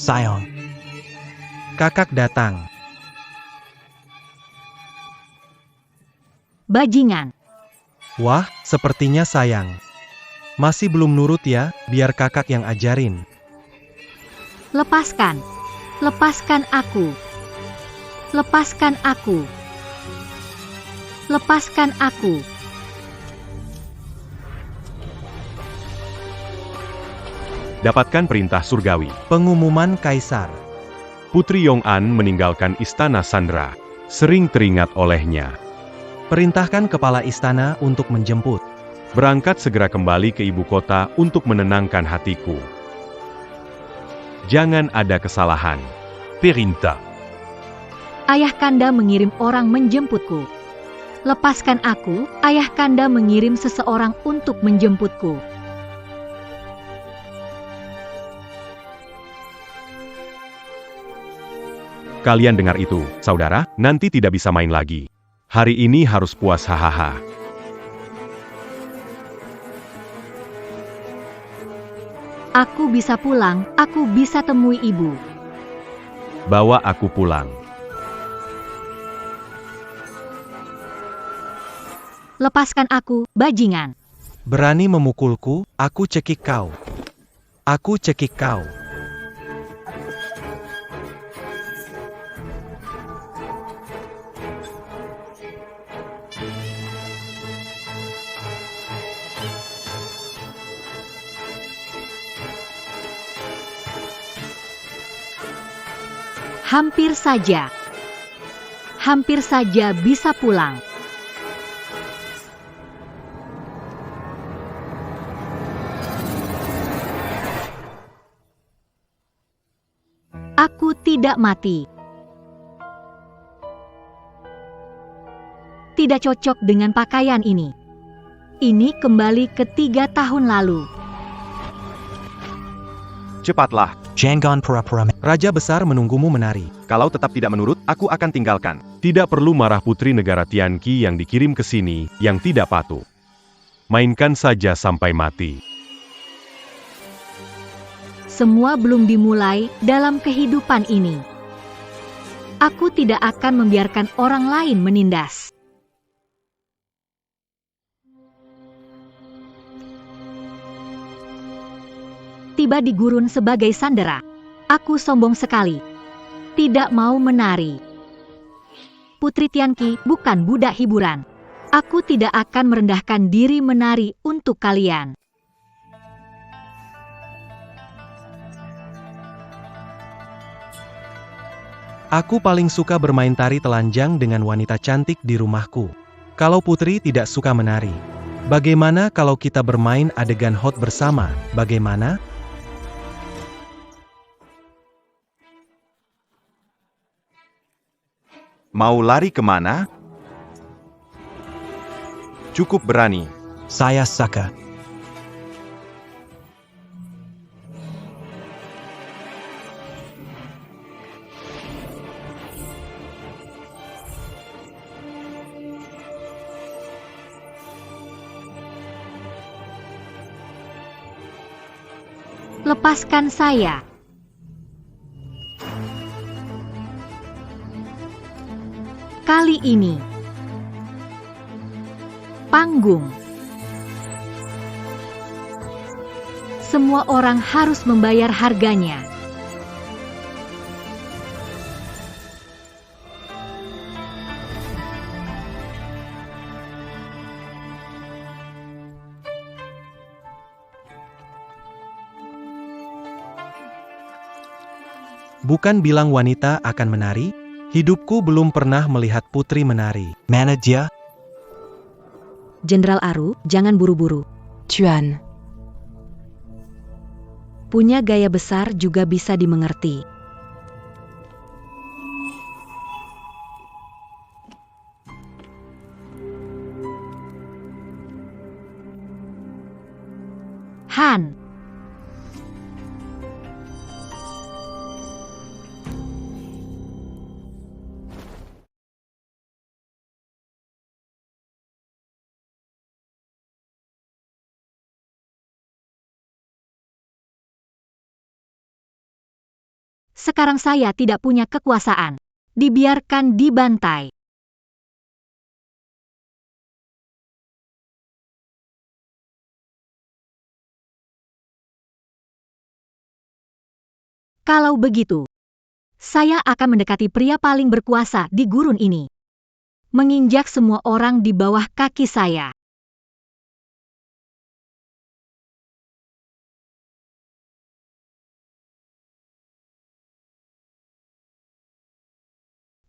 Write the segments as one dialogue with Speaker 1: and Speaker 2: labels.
Speaker 1: Sayang. Kakak datang.
Speaker 2: Bajingan.
Speaker 1: Wah, sepertinya sayang. Masih belum nurut ya, biar kakak yang ajarin.
Speaker 2: Lepaskan. Lepaskan aku. Lepaskan aku. Lepaskan aku.
Speaker 3: Dapatkan perintah surgawi.
Speaker 1: Pengumuman Kaisar.
Speaker 3: Putri Yong'an meninggalkan istana Sandra. Sering teringat olehnya.
Speaker 1: Perintahkan kepala istana untuk menjemput.
Speaker 3: Berangkat segera kembali ke ibu kota untuk menenangkan hatiku. Jangan ada kesalahan. Perintah.
Speaker 2: Ayah Kanda mengirim orang menjemputku. Lepaskan aku, Ayah Kanda mengirim seseorang untuk menjemputku.
Speaker 3: Kalian dengar itu, saudara, nanti tidak bisa main lagi. Hari ini harus puas hahaha.
Speaker 2: Aku bisa pulang, aku bisa temui ibu.
Speaker 3: Bawa aku pulang.
Speaker 2: Lepaskan aku, bajingan.
Speaker 1: Berani memukulku, aku cekik kau. Aku cekik kau.
Speaker 2: Hampir saja. Hampir saja bisa pulang. Aku tidak mati. Tidak cocok dengan pakaian ini. Ini kembali ke 3 tahun lalu.
Speaker 3: Cepatlah.
Speaker 1: Jangan pura-pura. Raja besar menunggumu menari.
Speaker 3: Kalau tetap tidak menurut, aku akan tinggalkan. Tidak perlu marah putri negara Tianqi yang dikirim ke sini, yang tidak patuh. Mainkan saja sampai mati.
Speaker 2: Semua belum dimulai dalam kehidupan ini. Aku tidak akan membiarkan orang lain menindas. Tiba di gurun sebagai sandera. Aku sombong sekali. Tidak mau menari. Putri Tianqi bukan budak hiburan. Aku tidak akan merendahkan diri menari untuk kalian.
Speaker 1: Aku paling suka bermain tari telanjang dengan wanita cantik di rumahku. Kalau putri tidak suka menari, bagaimana kalau kita bermain adegan hot bersama? Bagaimana?
Speaker 3: Mau lari kemana? Cukup berani.
Speaker 1: Saya suka.
Speaker 2: Lepaskan saya. Kali ini. Panggung. Semua orang harus membayar harganya.
Speaker 1: Bukan bilang wanita akan menari? Hidupku belum pernah melihat putri menari. Mana dia?
Speaker 2: Jenderal Aru, jangan buru-buru.
Speaker 4: Tuan.
Speaker 2: Punya gaya besar juga bisa dimengerti. Han. Sekarang saya tidak punya kekuasaan. Dibiarkan dibantai. Kalau begitu, saya akan mendekati pria paling berkuasa di gurun ini. Menginjak semua orang di bawah kaki saya.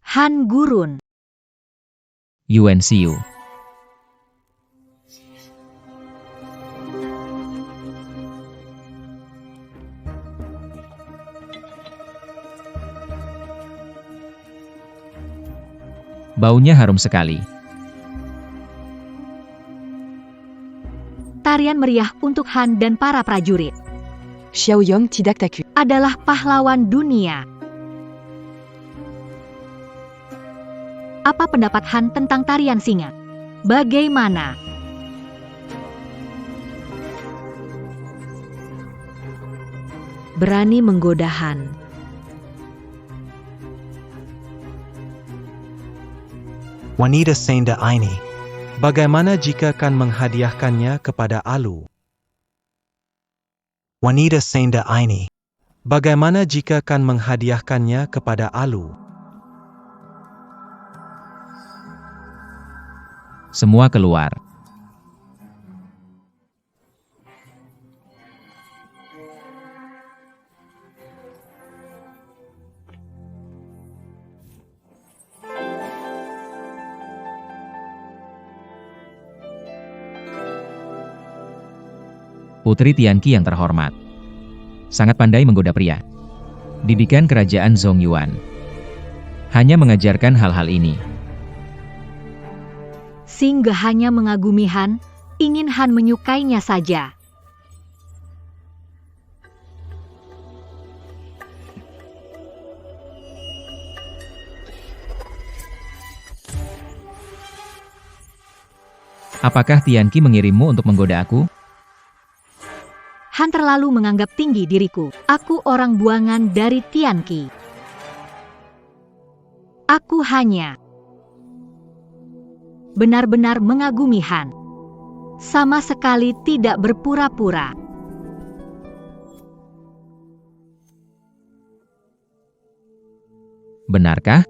Speaker 2: Han Gurun.
Speaker 4: Yuan Xiu. Baunya harum sekali.
Speaker 2: Tarian meriah untuk Han dan para prajurit.
Speaker 5: Xiaoyong tidak taku.
Speaker 2: Adalah pahlawan dunia. Apa pendapat Han tentang tarian singa? Bagaimana? Berani menggoda Han.
Speaker 1: Wanita Senda ini. Bagaimana jika kan menghadiahkannya kepada Alu? Wanita Senda ini. Bagaimana jika kan menghadiahkannya kepada Alu?
Speaker 4: Semua keluar. Putri Tianqi yang terhormat. Sangat pandai menggoda pria. Didikan kerajaan Zongyuan. Hanya mengajarkan hal-hal ini.
Speaker 2: Singge hanya mengagumi Han, ingin Han menyukainya saja.
Speaker 4: Apakah Tianqi mengirimmu untuk menggoda aku?
Speaker 2: Han terlalu menganggap tinggi diriku. Aku orang buangan dari Tianqi. Aku hanya benar-benar mengagumi Han. Sama sekali tidak berpura-pura.
Speaker 4: Benarkah?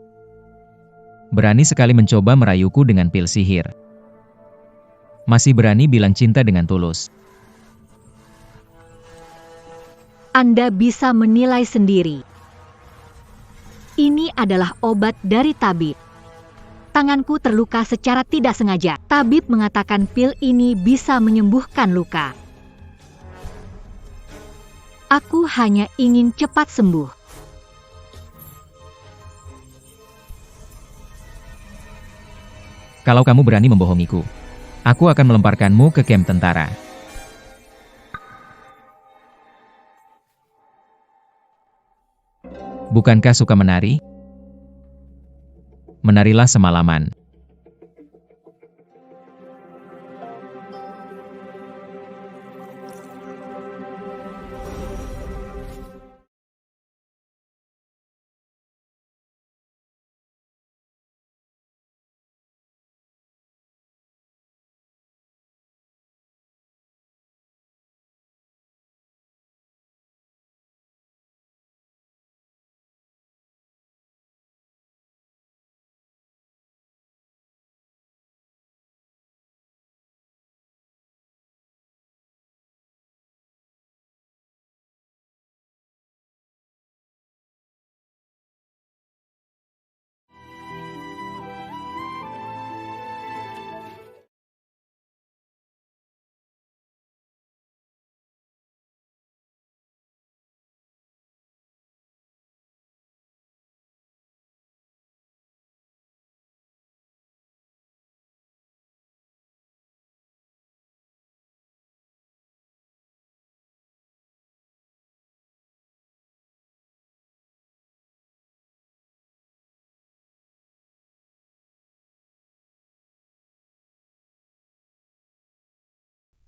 Speaker 4: Berani sekali mencoba merayuku dengan pil sihir. Masih berani bilang cinta dengan tulus.
Speaker 2: Anda bisa menilai sendiri. Ini adalah obat dari tabib. Tanganku terluka secara tidak sengaja. Tabib mengatakan pil ini bisa menyembuhkan luka. Aku hanya ingin cepat sembuh.
Speaker 4: Kalau kamu berani membohongiku, aku akan melemparkanmu ke kamp tentara. Bukankah suka menari? Menarilah semalaman.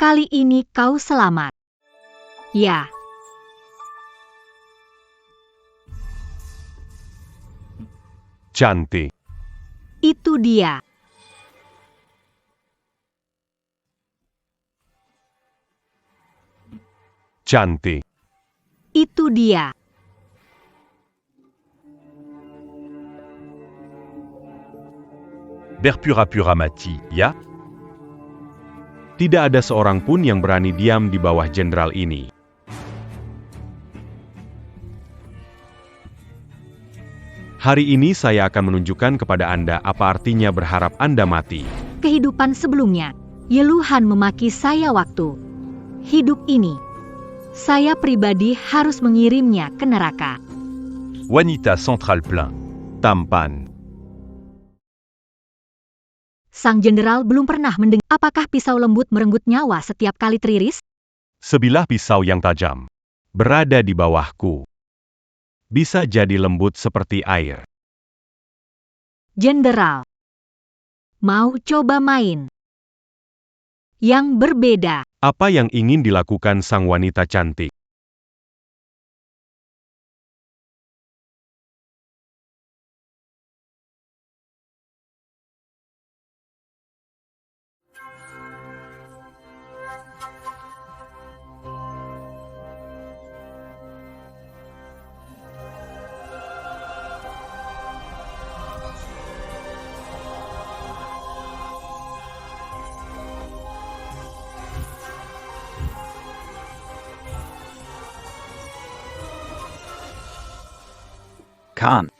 Speaker 2: Kali ini kau selamat. Ya.
Speaker 3: Cantik.
Speaker 2: Itu dia.
Speaker 3: Cantik.
Speaker 2: Itu dia.
Speaker 3: Berpura-pura mati, ya? Tidak ada seorang pun yang berani diam di bawah jenderal ini. Hari ini saya akan menunjukkan kepada Anda apa artinya berharap Anda mati.
Speaker 2: Kehidupan sebelumnya, Yeluhan memaki saya waktu. Hidup ini, saya pribadi harus mengirimnya ke neraka.
Speaker 3: Wanita Central Plein. Tampan.
Speaker 2: Sang jenderal belum pernah mendengar apakah pisau lembut merenggut nyawa setiap kali teriris?
Speaker 3: Sebilah pisau yang tajam. Berada di bawahku. Bisa jadi lembut seperti air.
Speaker 2: Jenderal. Mau coba main yang berbeda.
Speaker 3: Apa yang ingin dilakukan sang wanita cantik?
Speaker 6: Khan.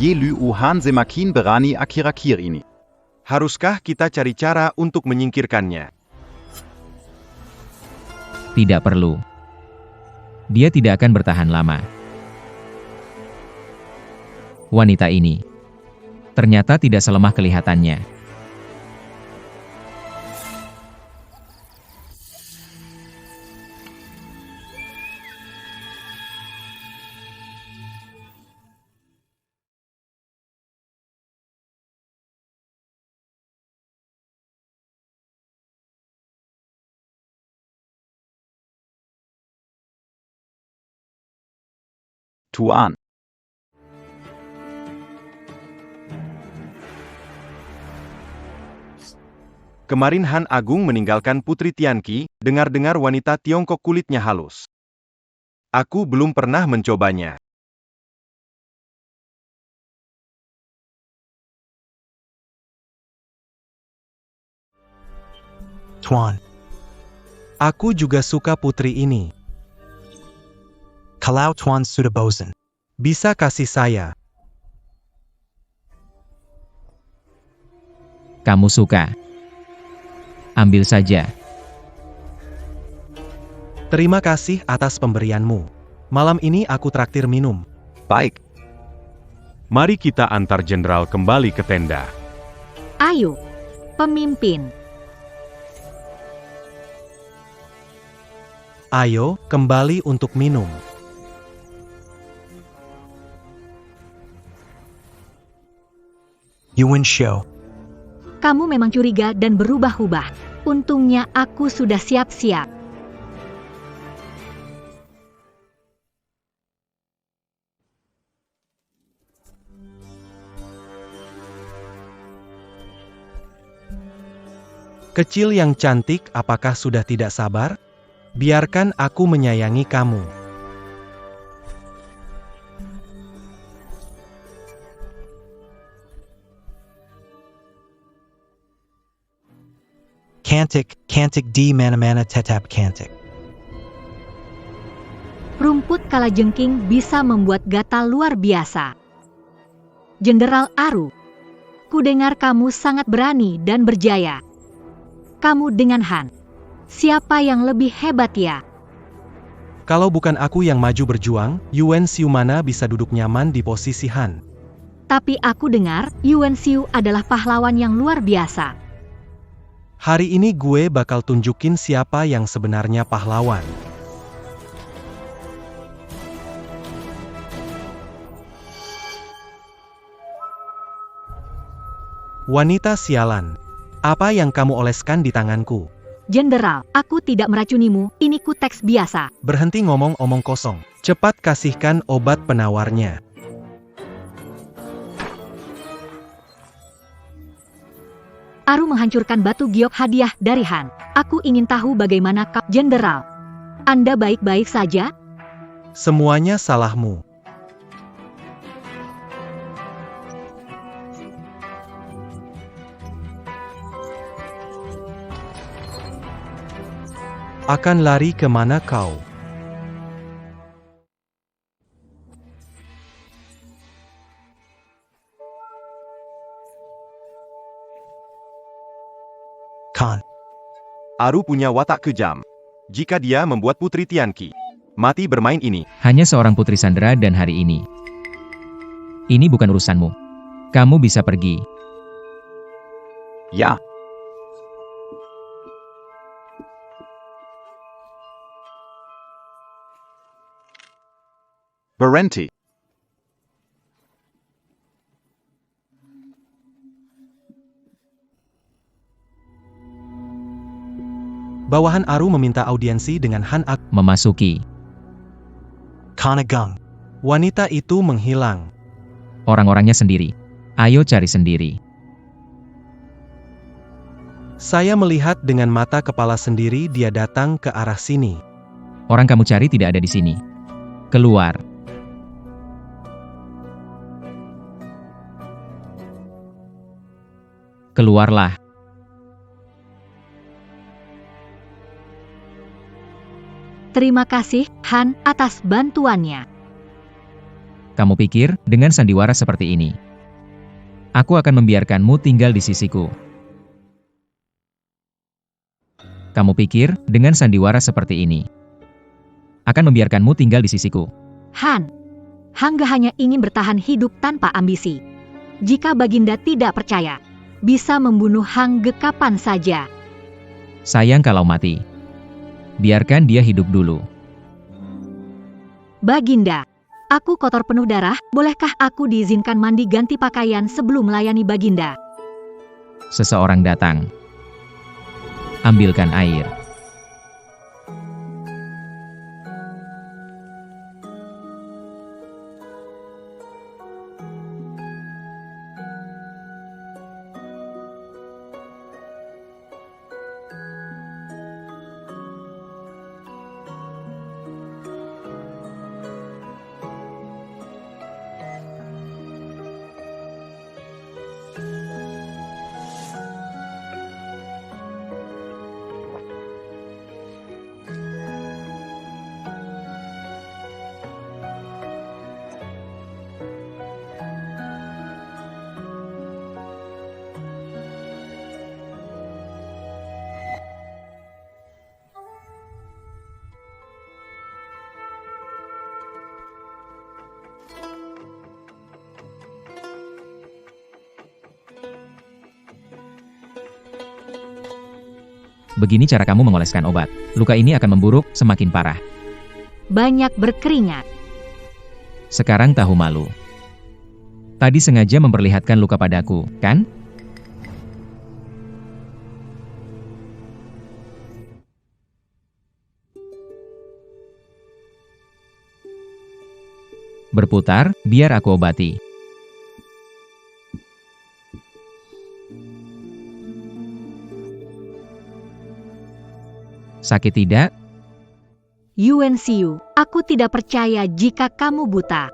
Speaker 6: Yelu Uhan Semakin Berani Akhir-akhir ini.
Speaker 3: Haruskah kita cari cara untuk menyingkirkannya?
Speaker 4: Tidak perlu. Dia tidak akan bertahan lama. Wanita ini ternyata tidak selemah kelihatannya.
Speaker 6: Tuan.
Speaker 3: Kemarin Han Agung meninggalkan Putri Tianqi, dengar-dengar wanita Tiongkok kulitnya halus. Aku belum pernah mencobanya.
Speaker 1: Tuan. Aku juga suka putri ini. Kalau Tuan sudah bosan, bisa kasih saya.
Speaker 4: Kamu suka? Ambil saja.
Speaker 1: Terima kasih atas pemberianmu. Malam ini aku traktir minum.
Speaker 6: Baik.
Speaker 3: Mari kita antar jenderal kembali ke tenda.
Speaker 2: Ayo, pemimpin.
Speaker 1: Ayo, kembali untuk minum. Yuan Xiao.
Speaker 2: Kamu memang curiga dan berubah-ubah. Untungnya aku sudah siap-siap.
Speaker 1: Kecil yang cantik, apakah sudah tidak sabar? Biarkan aku menyayangi kamu. Cantik, cantik di mana-mana tetap cantik.
Speaker 2: Rumput kalajengking bisa membuat gatal luar biasa. Jenderal Aru, kudengar kamu sangat berani dan berjaya. Kamu dengan Han, siapa yang lebih hebat ya?
Speaker 1: Kalau bukan aku yang maju berjuang, Yuan Xiu mana bisa duduk nyaman di posisi Han.
Speaker 2: Tapi aku dengar Yuan Xiu adalah pahlawan yang luar biasa.
Speaker 1: Hari ini gue bakal tunjukin siapa yang sebenarnya pahlawan. Wanita sialan, apa yang kamu oleskan di tanganku?
Speaker 2: Jenderal, aku tidak meracunimu, ini kuteks biasa.
Speaker 1: Berhenti ngomong-omong kosong. Cepat kasihkan obat penawarnya.
Speaker 2: Aru menghancurkan batu giok hadiah dari Han. Aku ingin tahu bagaimana Kap Jenderal. Anda baik-baik saja?
Speaker 1: Semuanya salahmu. Akan lari kemana kau? Khan.
Speaker 3: Aru punya watak kejam. Jika dia membuat Putri Tianqi mati bermain ini,
Speaker 4: Hanya seorang putri sandera dan hari ini. Ini bukan urusanmu. Kamu bisa pergi.
Speaker 6: Ja. Berhenti.
Speaker 1: Bawahan Aru meminta audiensi dengan Han Ak
Speaker 4: Memasuki.
Speaker 1: Kanagang. Wanita itu menghilang.
Speaker 4: Orang-orangnya sendiri. Ayo cari sendiri.
Speaker 1: Saya melihat dengan mata kepala sendiri dia datang ke arah sini.
Speaker 4: Orang kamu cari tidak ada di sini. Keluar. Keluarlah.
Speaker 2: Terima kasih, Han, atas bantuannya.
Speaker 4: Kamu pikir, dengan sandiwara seperti ini, aku akan membiarkanmu tinggal di sisiku? Kamu pikir, dengan sandiwara seperti ini, akan membiarkanmu tinggal di sisiku?
Speaker 2: Han, Hangga hanya ingin bertahan hidup tanpa ambisi. Jika Baginda tidak percaya, bisa membunuh Hangga kapan saja.
Speaker 4: Sayang kalau mati. Biarkan dia hidup dulu.
Speaker 2: Baginda, aku kotor penuh darah, bolehkah aku diizinkan mandi ganti pakaian sebelum melayani Baginda?
Speaker 4: Seseorang datang. Ambilkan air. Begini cara kamu mengoleskan obat. Luka ini akan memburuk semakin parah.
Speaker 2: Banyak berkeringat.
Speaker 4: Sekarang tahu malu. Tadi sengaja memperlihatkan luka padaku, kan? Berputar, biar aku obati. Sakit tidak?
Speaker 2: Yuan Xiu, aku tidak percaya jika kamu buta.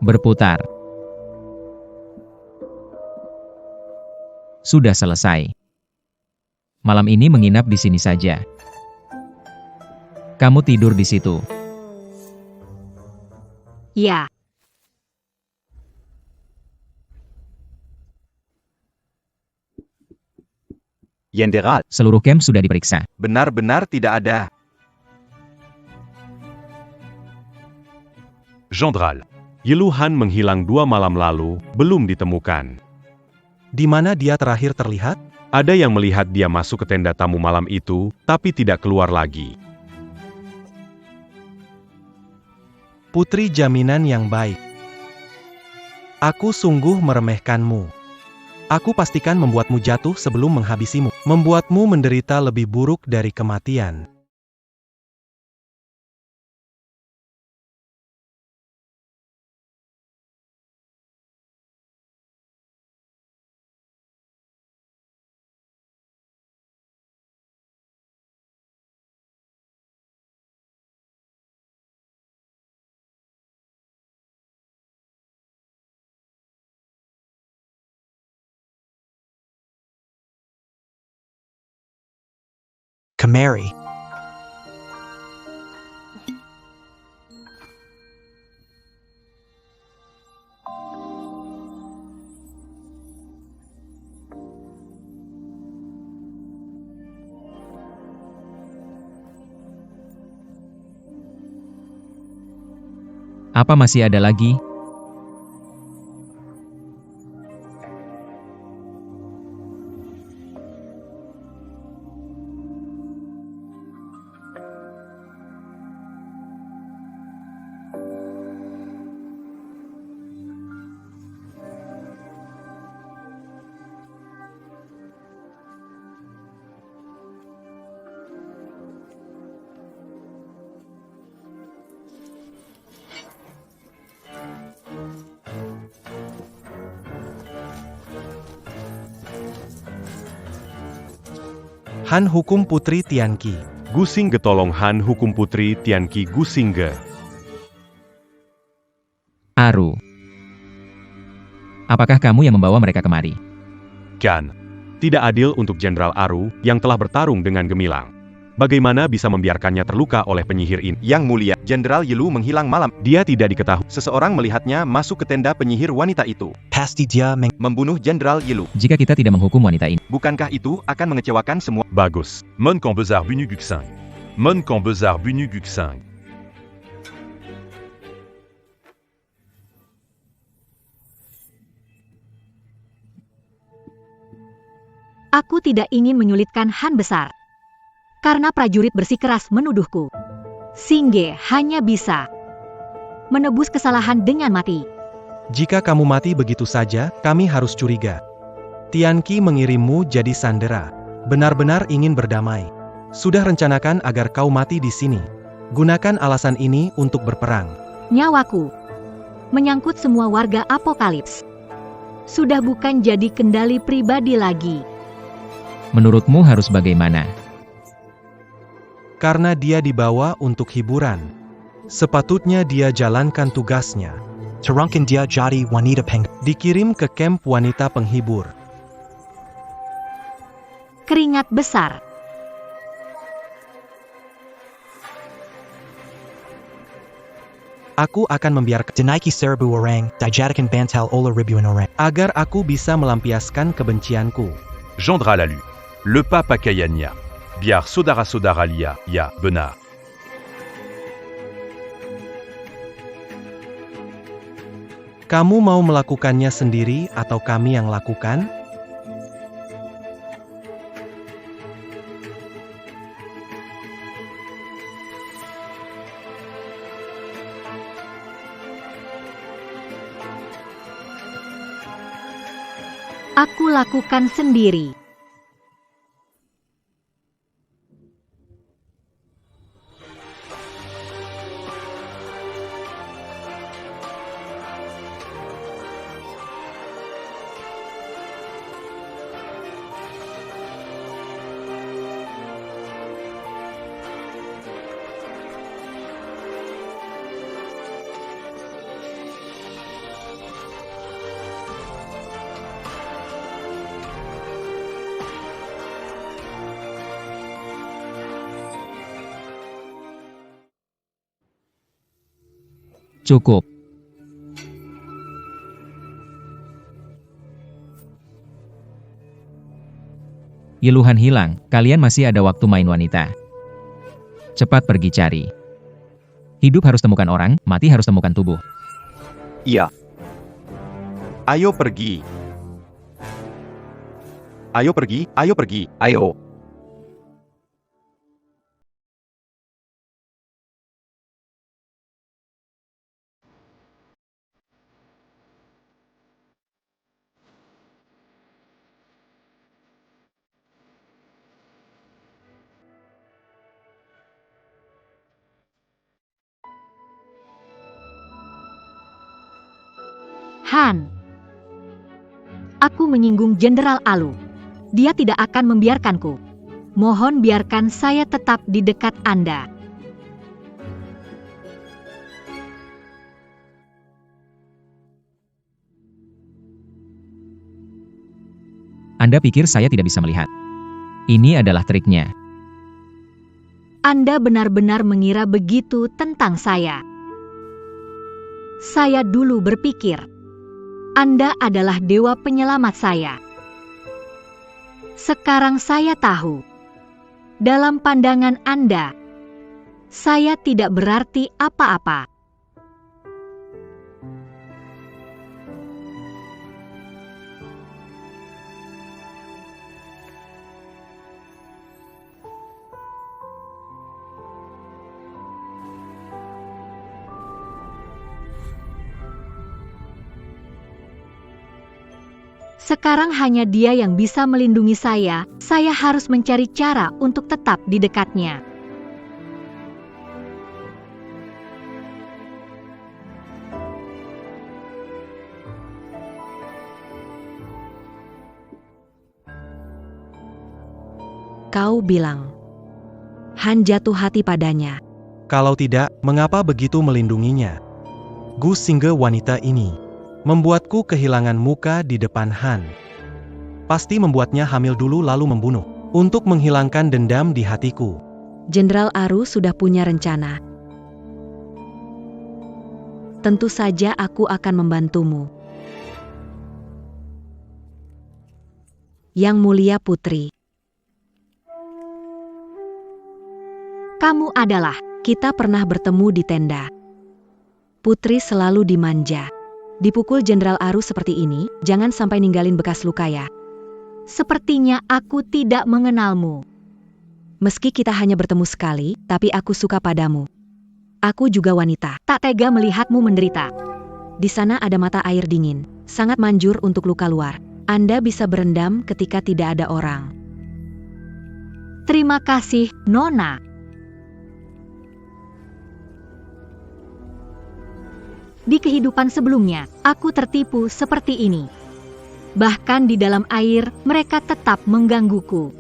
Speaker 4: Berputar. Sudah selesai. Malam ini menginap di sini saja. Kamu tidur di situ.
Speaker 2: Ya.
Speaker 6: Jenderal.
Speaker 4: Seluruh camp sudah diperiksa.
Speaker 3: benar-benar tidak ada. Jenderal. Yeluhan menghilang 2 malam lalu, belum ditemukan.
Speaker 1: Di mana dia terakhir terlihat?
Speaker 3: Ada yang melihat dia masuk ke tenda tamu malam itu, tapi tidak keluar lagi.
Speaker 1: Putri jaminan yang baik. Aku sungguh meremehkanmu. Aku pastikan membuatmu jatuh sebelum menghabisimu, membuatmu menderita lebih buruk dari kematian.
Speaker 7: Kemari.
Speaker 4: Apa masih ada lagi?
Speaker 1: Han hukum Putri Tianqi.
Speaker 3: Gusing getolong Han hukum putri Tianqi Gusingge.
Speaker 4: Aru. Apakah kamu yang membawa mereka kemari?
Speaker 3: Kan. Tidak adil untuk Jenderal Aru yang telah bertarung dengan gemilang. Bagaimana bisa membiarkannya terluka oleh penyihir ini?
Speaker 6: Yang mulia, Jenderal Yilu menghilang malam.
Speaker 3: Dia tidak diketahui.
Speaker 6: Seseorang melihatnya masuk ke tenda penyihir wanita itu.
Speaker 7: Pasti dia
Speaker 6: Membunuh Jenderal Yilu.
Speaker 4: Jika kita tidak menghukum wanita ini,
Speaker 6: Bukankah itu akan mengecewakan semua?
Speaker 3: Bagus.
Speaker 8: Mon kan bezar bunu guxing. Mon kan bezar bunu guxing.
Speaker 2: Aku tidak ingin menyulitkan Han besar. Karena prajurit bersikeras menuduhku. Singge hanya bisa menebus kesalahan dengan mati.
Speaker 1: Jika kamu mati begitu saja, kami harus curiga. Tianqi mengirimmu jadi sandera. Benar-benar ingin berdamai. Sudah rencanakan agar kau mati di sini. Gunakan alasan ini untuk berperang.
Speaker 2: Nyawaku menyangkut semua warga apokalips. Sudah bukan jadi kendali pribadi lagi.
Speaker 4: menurutmu harus bagaimana?
Speaker 1: Karena dia dibawa untuk hiburan. Sepatutnya dia jalankan tugasnya.
Speaker 7: Terangkan dia jadi wanita peng.
Speaker 1: Dikirim ke kamp wanita penghibur.
Speaker 2: Keringat besar.
Speaker 1: Aku akan membiarkan
Speaker 7: Dinaiki serbu orang, dijadikan bantal oleh ribuan orang.
Speaker 1: agar aku bisa melampiaskan kebencianku.
Speaker 8: Gendra lalu. Le papa kayanya. Biar saudara-saudara lia, ya, benar.
Speaker 1: Kamu mau melakukannya sendiri atau kami yang lakukan?
Speaker 2: Aku lakukan sendiri.
Speaker 4: Cukup. Iluhan hilang, kalian masih ada waktu main wanita. Cepat pergi cari. Hidup harus temukan orang, mati harus temukan tubuh.
Speaker 6: Iya. Ayo pergi. Ayo pergi, ayo pergi, ayo.
Speaker 2: Han. Aku menyinggung Jenderal Alu. Dia tidak akan membiarkanku. Mohon biarkan saya tetap di dekat Anda.
Speaker 4: Anda pikir saya tidak bisa melihat? Ini adalah triknya.
Speaker 2: Anda benar-benar mengira begitu tentang saya. Saya dulu berpikir, Anda adalah dewa penyelamat saya. Sekarang saya tahu, dalam pandangan Anda, saya tidak berarti apa-apa. Sekarang hanya dia yang bisa melindungi saya harus mencari cara untuk tetap di dekatnya.
Speaker 5: Kau bilang, Han jatuh hati padanya.
Speaker 1: Kalau tidak, mengapa begitu melindunginya? Gu Xingge wanita ini membuatku kehilangan muka di depan Han. Pasti membuatnya hamil dulu lalu membunuh, untuk menghilangkan dendam di hatiku.
Speaker 5: Jenderal Aru sudah punya rencana. Tentu saja aku akan membantumu. Yang Mulia Putri.
Speaker 2: Kamu adalah,
Speaker 5: Kita pernah bertemu di tenda. Putri selalu dimanja. Dipukul Jenderal Aru seperti ini, jangan sampai ninggalin bekas luka ya.
Speaker 2: sepertinya aku tidak mengenalmu.
Speaker 5: Meski kita hanya bertemu sekali, tapi aku suka padamu. Aku juga wanita.
Speaker 2: Tak tega melihatmu menderita.
Speaker 5: Di sana ada mata air dingin, sangat manjur untuk luka luar. Anda bisa berendam ketika tidak ada orang.
Speaker 2: Terima kasih, Nona. Di kehidupan sebelumnya, aku tertipu seperti ini. Bahkan di dalam air, mereka tetap menggangguku.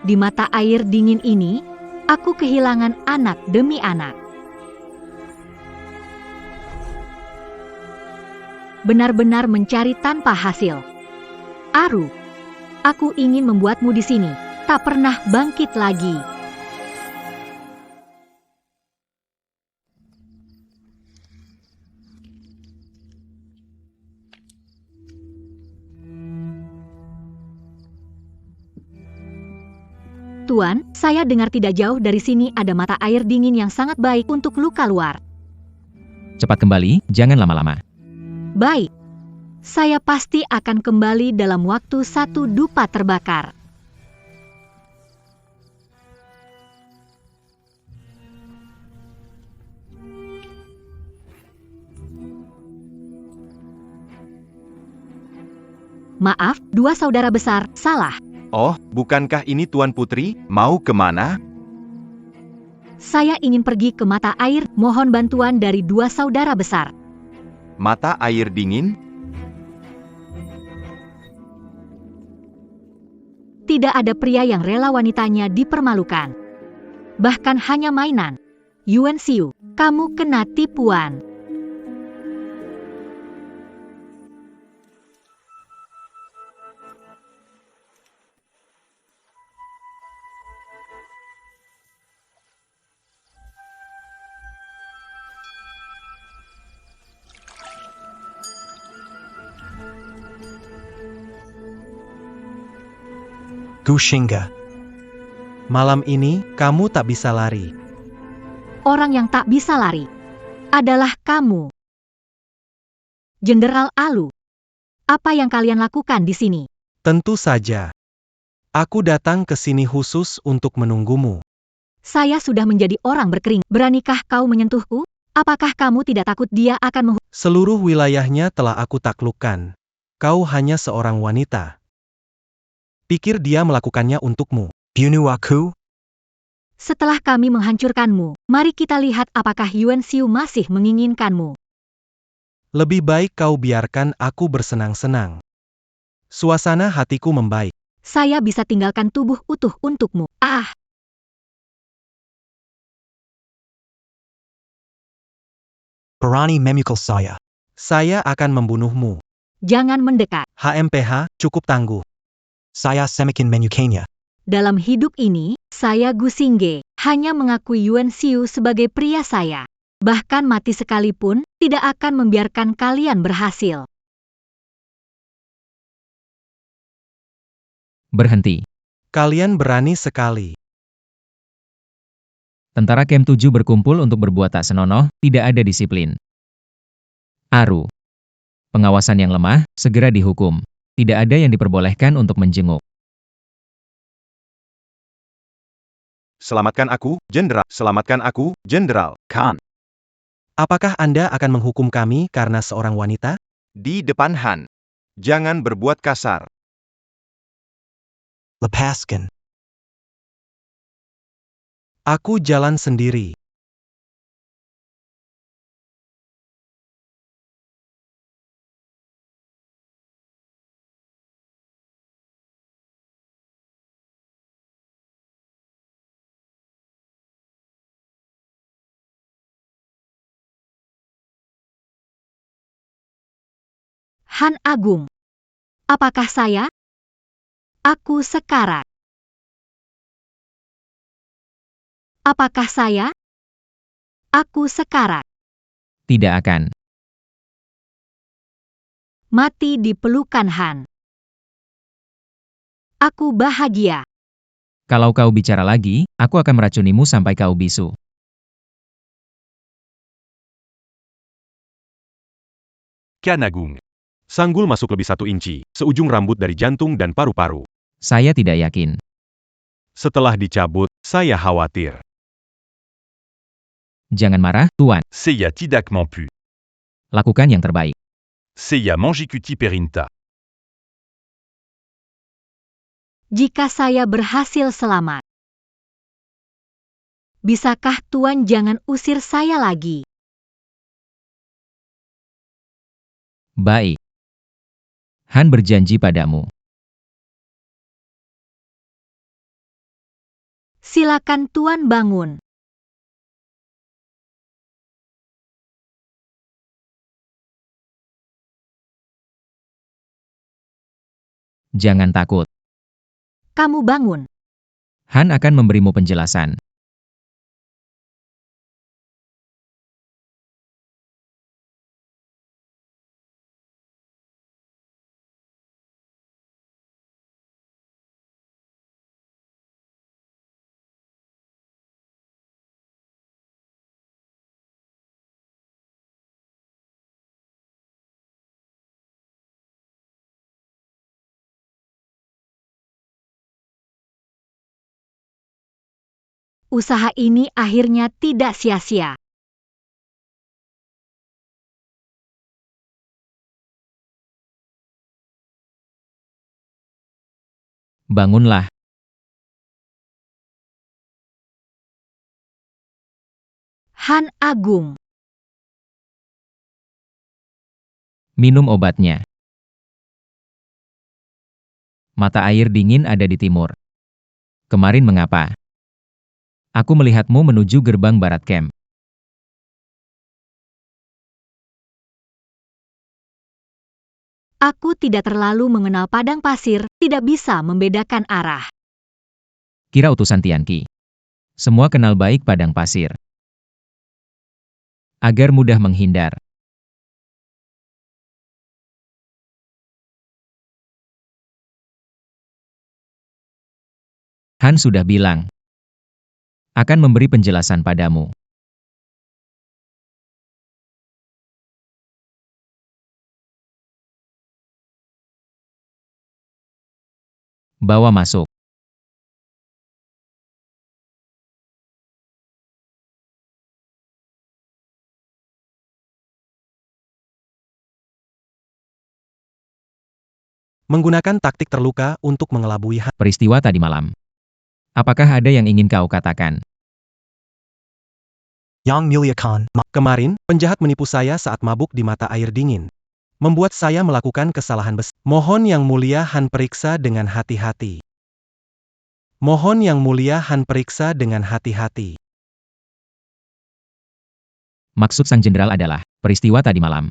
Speaker 2: Di mata air dingin ini, aku kehilangan anak demi anak. Benar-benar mencari tanpa hasil. Aru, aku ingin membuatmu di sini, tak pernah bangkit lagi. Tuan, saya dengar tidak jauh dari sini ada mata air dingin yang sangat baik untuk luka luar.
Speaker 4: Cepat kembali, jangan lama-lama.
Speaker 2: Baik. Saya pasti akan kembali dalam waktu 1 dupa terbakar. Maaf, 2 saudara besar, salah.
Speaker 6: Oh, bukankah ini Tuan Putri? Mau kemana?
Speaker 2: Saya ingin pergi ke mata air, mohon bantuan dari 2 saudara besar.
Speaker 6: Mata air dingin?
Speaker 2: Tidak ada pria yang rela wanitanya dipermalukan. Bahkan hanya mainan. Yuan Xiu, kamu kena tipuan.
Speaker 7: Gu Xingge.
Speaker 1: Malam ini, kamu tak bisa lari.
Speaker 2: Orang yang tak bisa lari adalah kamu. Jenderal Alu, apa yang kalian lakukan di sini?
Speaker 1: Tentu saja. Aku datang ke sini khusus untuk menunggumu.
Speaker 2: Saya sudah menjadi orang berkering. Beranikah kau menyentuhku? Apakah kamu tidak takut dia akan
Speaker 1: Seluruh wilayahnya telah aku taklukkan. Kau hanya seorang wanita. Pikir dia melakukannya untukmu.
Speaker 7: Bunu aku?
Speaker 2: Setelah kami menghancurkanmu, mari kita lihat apakah Yuan Xiu masih menginginkanmu.
Speaker 1: Lebih baik kau biarkan aku bersenang-senang. Suasana hatiku membaik.
Speaker 2: Saya bisa tinggalkan tubuh utuh untukmu. Ah,
Speaker 7: Berani memukul saya.
Speaker 1: Saya akan membunuhmu.
Speaker 2: jangan mendekat.
Speaker 1: HMPH, cukup tangguh.
Speaker 7: Saya semakin menyukainya.
Speaker 2: Dalam hidup ini, saya Gu Xingge hanya mengakui Yuan Xiu sebagai pria saya. Bahkan mati sekalipun, tidak akan membiarkan kalian berhasil.
Speaker 4: Berhenti.
Speaker 1: Kalian berani sekali.
Speaker 4: Tentara Kem 7 berkumpul untuk berbuat tak senonoh, tidak ada disiplin. Aru. Pengawasan yang lemah, segera dihukum. Tidak ada yang diperbolehkan untuk menjenguk.
Speaker 3: Selamatkan aku, Jenderal. Selamatkan aku, Jenderal.
Speaker 6: Khan.
Speaker 1: Apakah Anda akan menghukum kami karena seorang wanita?
Speaker 3: Di depan Han. Jangan berbuat kasar.
Speaker 7: Lepaskan.
Speaker 1: Aku jalan sendiri.
Speaker 2: Han Agung. Apakah saya? Aku sekarat. Apakah saya? Aku sekarat.
Speaker 4: Tidak akan.
Speaker 2: Mati di pelukan Han. Aku bahagia.
Speaker 4: Kalau kau bicara lagi, aku akan meracunimu sampai kau bisu.
Speaker 8: Kanagung.
Speaker 3: Sanggul masuk lebih 1 inci, seujung rambut dari jantung dan paru-paru.
Speaker 4: Saya tidak yakin.
Speaker 3: Setelah dicabut, saya khawatir.
Speaker 4: Jangan marah, Tuan.
Speaker 8: Seiya tidak mampu.
Speaker 4: Lakukan yang terbaik.
Speaker 8: Seiya mangikuti perinta.
Speaker 2: Jika saya berhasil selamat, bisakah Tuan jangan usir saya lagi?
Speaker 4: Baik. Han berjanji padamu.
Speaker 2: Silakan Tuan bangun.
Speaker 4: Jangan takut.
Speaker 2: Kamu bangun.
Speaker 4: Han akan memberimu penjelasan.
Speaker 2: Usaha ini akhirnya tidak sia-sia.
Speaker 4: Bangunlah.
Speaker 2: Han Agung.
Speaker 4: Minum obatnya. Mata air dingin ada di timur. Kemarin mengapa? Aku melihatmu menuju gerbang barat camp.
Speaker 2: Aku tidak terlalu mengenal padang pasir, tidak bisa membedakan arah.
Speaker 4: Kira utusan Tianqi. Semua kenal baik padang pasir. Agar mudah menghindar. Han sudah bilang. Akan memberi penjelasan padamu. Bawa masuk.
Speaker 1: Menggunakan taktik terluka untuk mengelabui Han.
Speaker 4: Peristiwa tadi malam. Apakah ada yang ingin kau katakan?
Speaker 7: Yang Mulia Khan,
Speaker 1: Kemarin, penjahat menipu saya saat mabuk di mata air dingin. Membuat saya melakukan kesalahan besar. Mohon Yang Mulia Han periksa dengan hati-hati. Mohon Yang Mulia Han periksa dengan hati-hati.
Speaker 4: Maksud sang jenderal adalah, peristiwa tadi malam.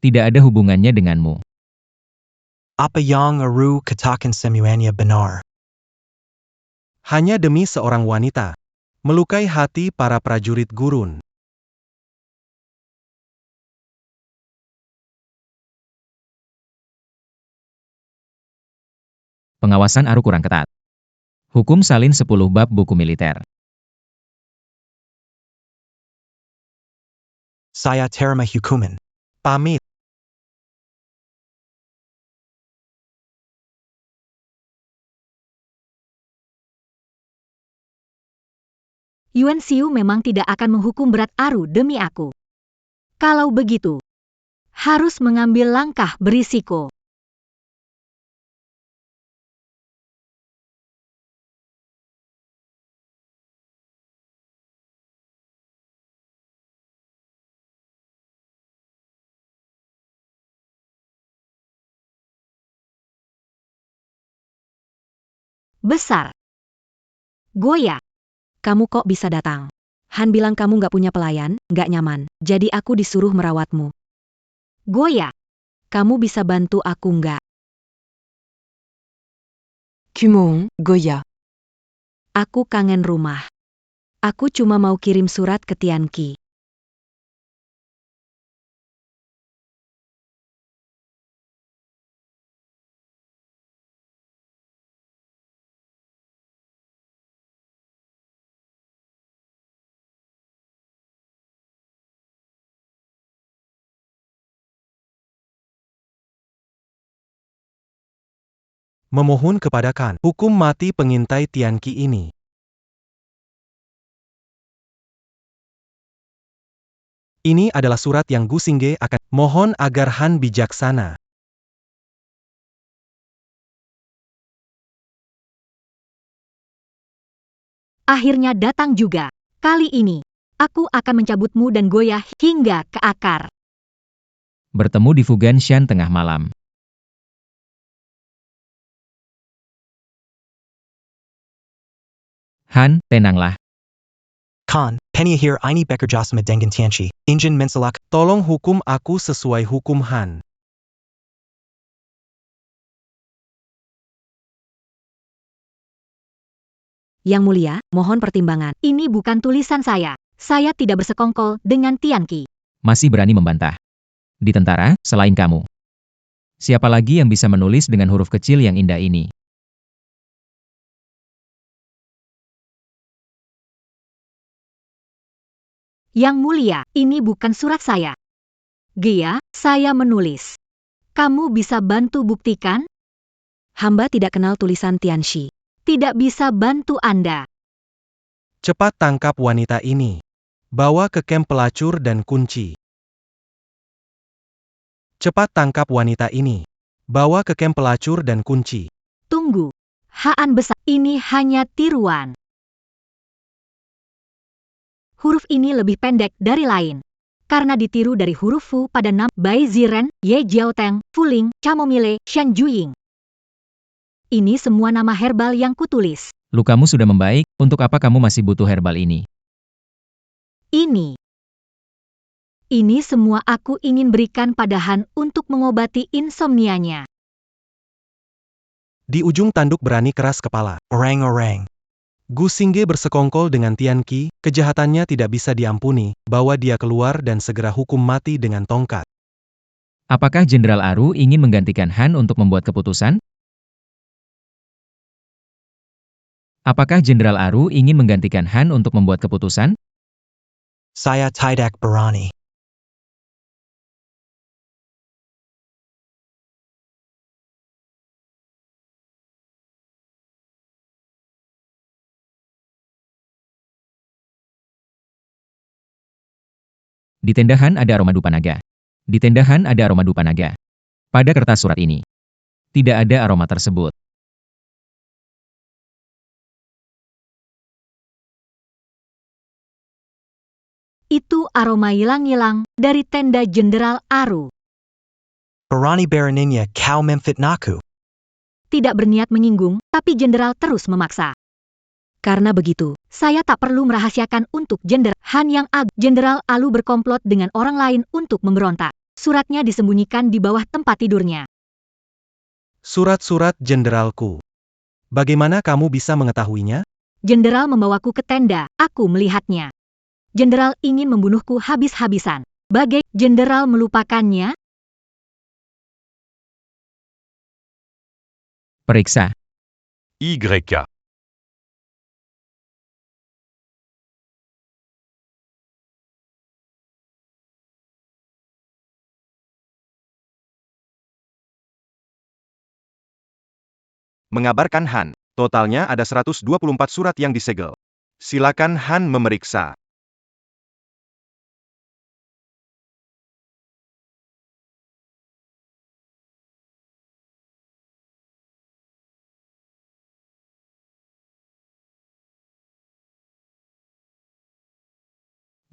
Speaker 4: Tidak ada hubungannya denganmu.
Speaker 7: apa yang Aru katakan semuanya benar.
Speaker 1: Hanya demi seorang wanita. Melukai hati para prajurit gurun.
Speaker 4: Pengawasan Aru kurang ketat. Hukum salin 10 bab buku militer.
Speaker 7: Saya terima hukuman.
Speaker 1: Pamit.
Speaker 2: Yuan Xiu memang tidak akan menghukum berat Aru demi aku. Kalau begitu, harus mengambil langkah berisiko. Besar. Goya.
Speaker 5: Kamu kok bisa datang? Han bilang kamu nggak punya pelayan, nggak nyaman, jadi aku disuruh merawatmu.
Speaker 2: Goya.
Speaker 5: Kamu bisa bantu aku nggak?
Speaker 9: Kumong, Goya.
Speaker 5: Aku kangen rumah. Aku cuma mau kirim surat ke Tianqi.
Speaker 1: Memohon kepada Khan, hukum mati pengintai Tianqi ini. Ini adalah surat yang Gu Xingge akan. Mohon agar Han bijaksana.
Speaker 2: Akhirnya datang juga. Kali ini, aku akan mencabutmu dan Goya hingga ke akar.
Speaker 4: Bertemu di Fuganshan tengah malam. Han, tenanglah.
Speaker 7: Khan, Penny here ini bekerja sama dengan Tianqi. Injin mensalak.
Speaker 1: Tolong hukum aku sesuai hukum Han.
Speaker 5: Yang Mulia, mohon pertimbangan.
Speaker 2: Ini bukan tulisan saya. Saya tidak bersekongkol dengan Tianqi.
Speaker 4: Masih berani membantah. Di tentara, selain kamu. Siapa lagi yang bisa menulis dengan huruf kecil yang indah ini?
Speaker 2: Yang Mulia, ini bukan surat saya. Gia, saya menulis. Kamu bisa bantu buktikan?
Speaker 5: Hamba tidak kenal tulisan Tianqi.
Speaker 2: Tidak bisa bantu Anda.
Speaker 1: Cepat tangkap wanita ini. Bawa ke kem pelacur dan kunci. Cepat tangkap wanita ini. Bawa ke kem pelacur dan kunci.
Speaker 2: Tunggu. Haan besar. Ini hanya tiruan. Huruf ini lebih pendek dari lain. Karena ditiru dari huruf Fu pada nama Bai Ziren, Ye Jiaoteng, Fuling, Chamomile, Shan Juying. Ini semua nama herbal yang kutulis.
Speaker 4: Lukamu sudah membaik, untuk apa kamu masih butuh herbal ini?
Speaker 2: Ini semua aku ingin berikan pada Han untuk mengobati insomnianya.
Speaker 1: Di ujung tanduk berani keras kepala.
Speaker 7: Orang-orang.
Speaker 1: Gu Xingge bersekongkol dengan Tianqi, kejahatannya tidak bisa diampuni, bawa dia keluar dan segera hukum mati dengan tongkat.
Speaker 4: Apakah Jenderal Aru ingin menggantikan Han untuk membuat keputusan? Apakah Jenderal Aru ingin menggantikan Han untuk membuat keputusan?
Speaker 7: Saya tidak berani.
Speaker 4: Di tenda Han ada aroma dupa naga. Di tenda Han ada aroma dupa naga. Pada kertas surat ini. Tidak ada aroma tersebut.
Speaker 2: Itu aroma hilang-hilang dari tenda Jenderal Aru.
Speaker 7: Barani Baraninya kau memfitnaku.
Speaker 2: Tidak berniat menyinggung, tapi Jenderal terus memaksa.
Speaker 5: Karena begitu,
Speaker 2: Saya tak perlu merahasiakan untuk Jenderal Han yang Agung. Jenderal Alu berkomplot dengan orang lain untuk memberontak. Suratnya disembunyikan di bawah tempat tidurnya.
Speaker 1: Surat-surat jenderalku. Bagaimana kamu bisa mengetahuinya?
Speaker 2: Jenderal membawaku ke tenda, aku melihatnya. Jenderal ingin membunuhku habis-habisan. Bagai Jenderal melupakannya?
Speaker 4: Periksa.
Speaker 8: YK.
Speaker 3: Mengabarkan Han, totalnya ada 124 surat yang disegel. Silakan Han memeriksa.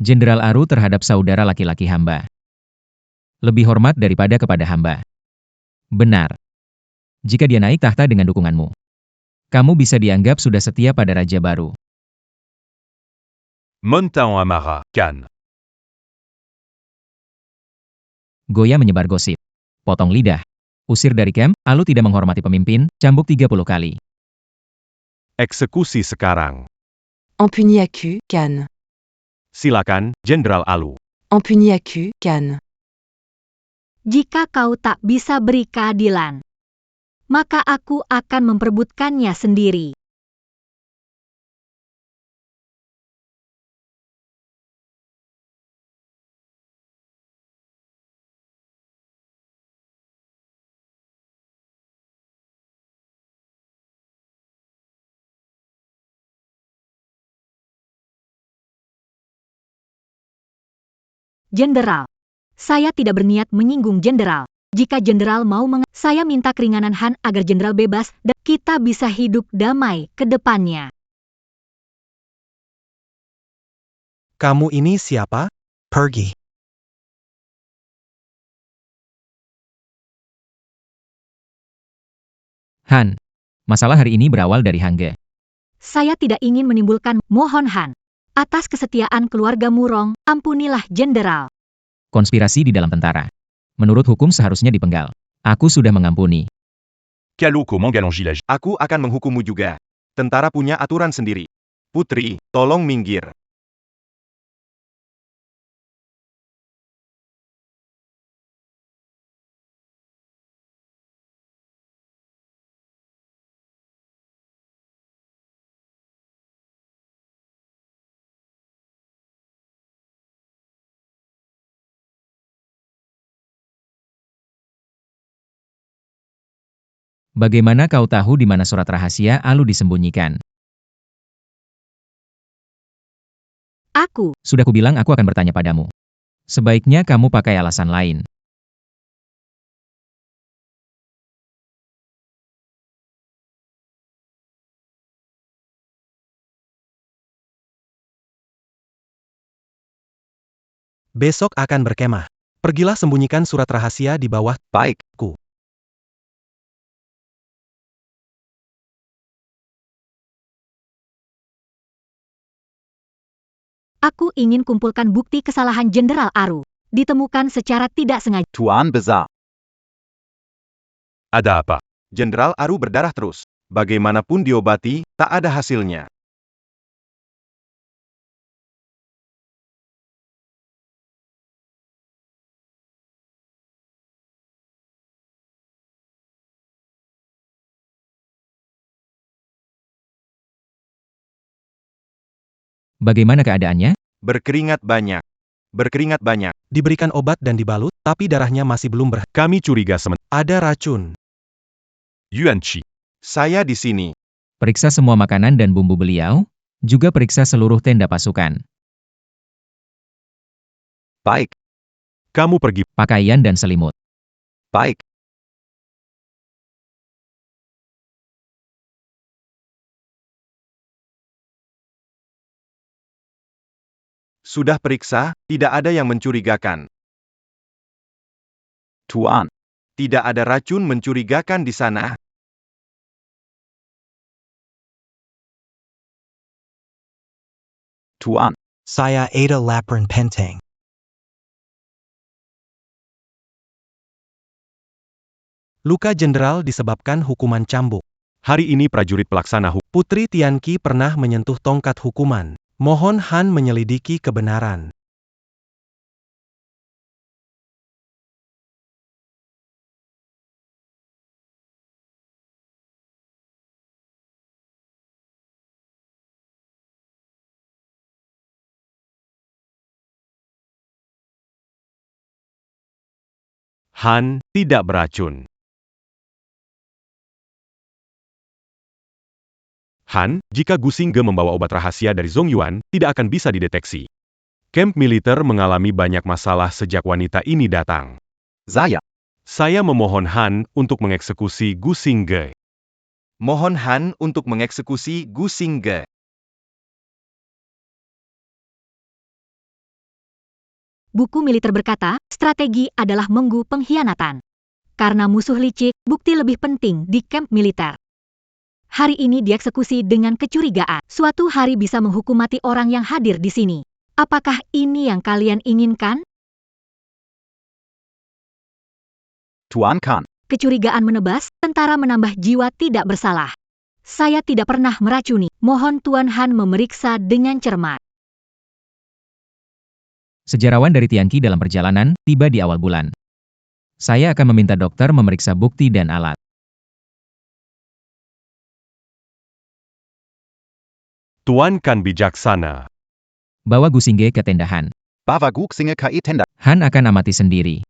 Speaker 4: Jenderal Aru terhadap saudara laki-laki hamba. Lebih hormat daripada kepada hamba. Benar. Jika dia naik tahta dengan dukunganmu, kamu bisa dianggap sudah setia pada raja baru.
Speaker 8: Montaon Amara, Cannes.
Speaker 4: Goya menyebar gosip. Potong lidah. Usir dari camp, Alu tidak menghormati pemimpin, cambuk 30 kali.
Speaker 3: Eksekusi sekarang.
Speaker 9: Empuniaku, Cannes.
Speaker 3: Silakan, Jenderal Alu.
Speaker 9: Empuniaku, Cannes.
Speaker 2: Jika kau tak bisa beri keadilan, maka aku akan memperebutkannya sendiri. Jenderal, saya tidak berniat menyinggung Jenderal. Jika Jenderal mau saya minta keringanan Han agar Jenderal bebas dan kita bisa hidup damai ke depannya.
Speaker 1: Kamu ini siapa?
Speaker 7: Pergi.
Speaker 4: Han, masalah hari ini berawal dari Hangge.
Speaker 2: Saya tidak ingin menimbulkan mohon Han. Atas kesetiaan keluarga Murong, ampunilah Jenderal.
Speaker 4: Konspirasi di dalam tentara. Menurut hukum seharusnya dipenggal. Aku sudah mengampuni.
Speaker 8: Kaloko Mangalangilage.
Speaker 3: Aku akan menghukummu juga. Tentara punya aturan sendiri. Putri, tolong minggir.
Speaker 4: Bagaimana kau tahu di mana surat rahasia Alu disembunyikan?
Speaker 2: Aku,
Speaker 4: Sudah kubilang aku akan bertanya padamu. Sebaiknya kamu pakai alasan lain.
Speaker 1: Besok akan berkemah. Pergilah sembunyikan surat rahasia di bawah
Speaker 6: Baik.
Speaker 1: ku.
Speaker 2: Aku ingin kumpulkan bukti kesalahan Jenderal Aru. Ditemukan secara tidak sengaja.
Speaker 6: Tuan Besar.
Speaker 8: Ada apa?
Speaker 3: Jenderal Aru berdarah terus. Bagaimanapun diobati, tak ada hasilnya.
Speaker 4: Bagaimana keadaannya?
Speaker 3: Berkeringat banyak. Berkeringat banyak.
Speaker 1: Diberikan obat dan dibalut, tapi darahnya masih belum
Speaker 3: Kami curiga
Speaker 1: Ada racun.
Speaker 8: Yuanchi.
Speaker 3: Saya di sini.
Speaker 4: Periksa semua makanan dan bumbu beliau, juga periksa seluruh tenda pasukan,
Speaker 6: Baik.
Speaker 3: Kamu pergi.
Speaker 4: pakaian dan selimut.
Speaker 6: Baik.
Speaker 3: Sudah periksa, tidak ada yang mencurigakan.
Speaker 6: Tuan.
Speaker 3: Tidak ada racun mencurigakan di sana.
Speaker 6: Tuan.
Speaker 7: Saya ada laporan penting.
Speaker 1: Luka jenderal disebabkan hukuman cambuk.
Speaker 3: Hari ini prajurit pelaksana hukum
Speaker 1: Putri Tianqi pernah menyentuh tongkat hukuman. Mohon Han menyelidiki kebenaran.
Speaker 3: Han tidak beracun. Han, jika Gu Xingge membawa obat rahasia dari Zongyuan, tidak akan bisa dideteksi. Camp militer mengalami banyak masalah sejak wanita ini datang. Saya memohon Han untuk mengeksekusi Gu Xingge. Mohon Han untuk mengeksekusi Gu Xingge.
Speaker 2: Buku militer berkata, strategi adalah menggu pengkhianatan. Karena musuh licik, bukti lebih penting di kamp militer. Hari ini dieksekusi dengan kecurigaan. Suatu hari bisa menghukum mati orang yang hadir di sini. Apakah ini yang kalian inginkan?
Speaker 6: Tuan Khan.
Speaker 2: Kecurigaan menebas, tentara menambah jiwa tidak bersalah. Saya tidak pernah meracuni. Mohon Tuan Han memeriksa dengan cermat.
Speaker 4: Sejarawan dari Tianqi dalam perjalanan, tiba di awal bulan. Saya akan meminta dokter memeriksa bukti dan alat.
Speaker 3: Tuan kan bijaksana.
Speaker 4: Bawa Gu Xingge ke tenda Han.
Speaker 6: Bawa Gu Xingge ke tenda.
Speaker 4: Han akan amati sendiri.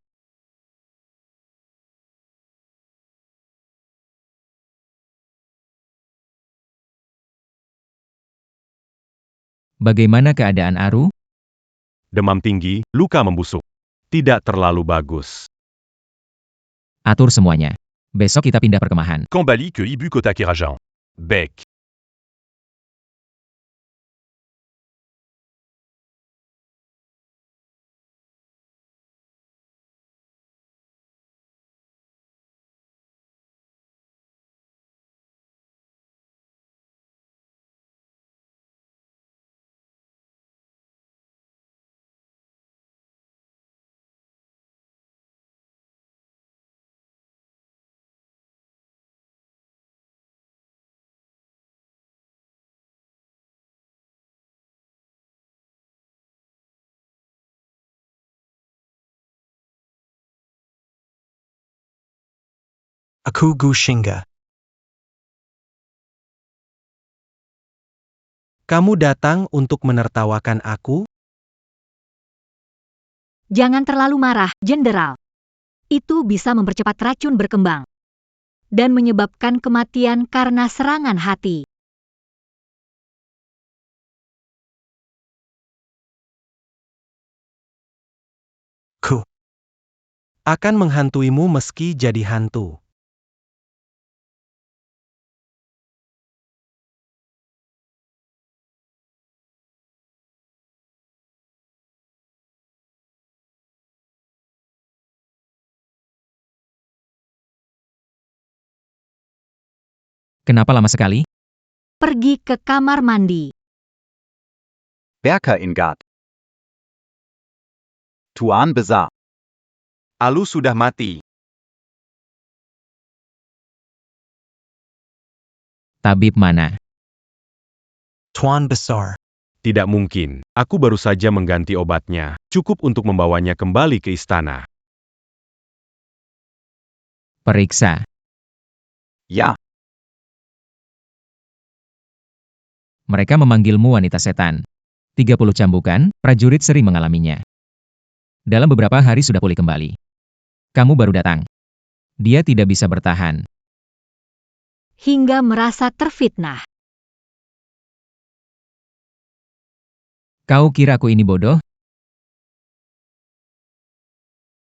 Speaker 4: Bagaimana keadaan Aru?
Speaker 3: Demam tinggi, luka membusuk. Tidak terlalu bagus.
Speaker 4: Atur semuanya. Besok kita pindah perkemahan.
Speaker 8: Kambali ke Ibu Kota Kirajan. Bec.
Speaker 7: Aku Gu Xingge.
Speaker 1: Kamu datang untuk menertawakan aku?
Speaker 2: Jangan terlalu marah, Jenderal. Itu bisa mempercepat racun berkembang. Dan menyebabkan kematian karena serangan hati.
Speaker 7: Ku
Speaker 1: Akan menghantuimu meski jadi hantu.
Speaker 4: Kenapa lama sekali?
Speaker 2: Pergi ke kamar mandi.
Speaker 6: Berke in Gard. Tuan besar.
Speaker 3: Alu sudah mati.
Speaker 4: Tabib mana?
Speaker 7: Tuan Besar.
Speaker 3: Tidak mungkin. Aku baru saja mengganti obatnya. Cukup untuk membawanya kembali ke istana.
Speaker 4: Periksa.
Speaker 6: Ya.
Speaker 4: Mereka memanggilmu wanita setan. 30 cambukan, prajurit sering mengalaminya. Dalam beberapa hari sudah pulih kembali. Kamu baru datang. Dia tidak bisa bertahan.
Speaker 2: Hingga merasa terfitnah.
Speaker 4: Kau kira aku ini bodoh?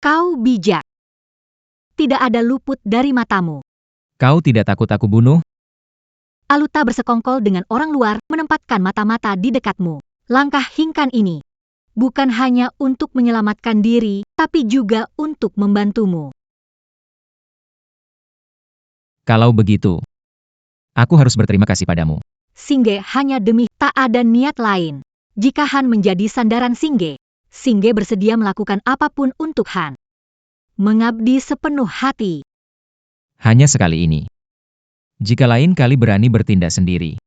Speaker 2: Kau bijak. Tidak ada luput dari matamu.
Speaker 4: Kau tidak takut aku bunuh?
Speaker 2: Aluta bersekongkol dengan orang luar, menempatkan mata-mata di dekatmu. Langkah Hingkan ini bukan hanya untuk menyelamatkan diri, tapi juga untuk membantumu.
Speaker 4: Kalau begitu, aku harus berterima kasih padamu.
Speaker 2: Singge hanya demi tak ada niat lain. Jika Han menjadi sandaran Singge, Singge bersedia melakukan apapun untuk Han. Mengabdi sepenuh hati.
Speaker 4: Hanya sekali ini. Jika lain kali berani bertindak sendiri,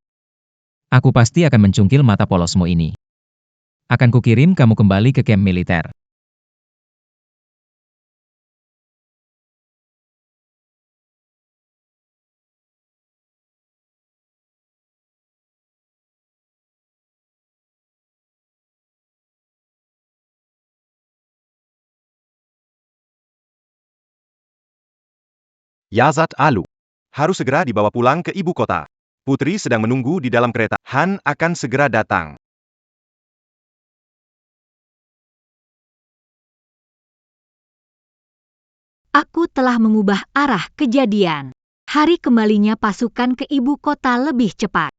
Speaker 4: aku pasti akan mencungkil mata polosmu ini. Akan kukirim kamu kembali ke kamp militer.
Speaker 3: Yazat Alu. Harus segera dibawa pulang ke ibu kota. Putri sedang menunggu di dalam kereta. Han akan segera datang.
Speaker 2: Aku telah mengubah arah kejadian. Hari kembalinya pasukan ke ibu kota lebih cepat.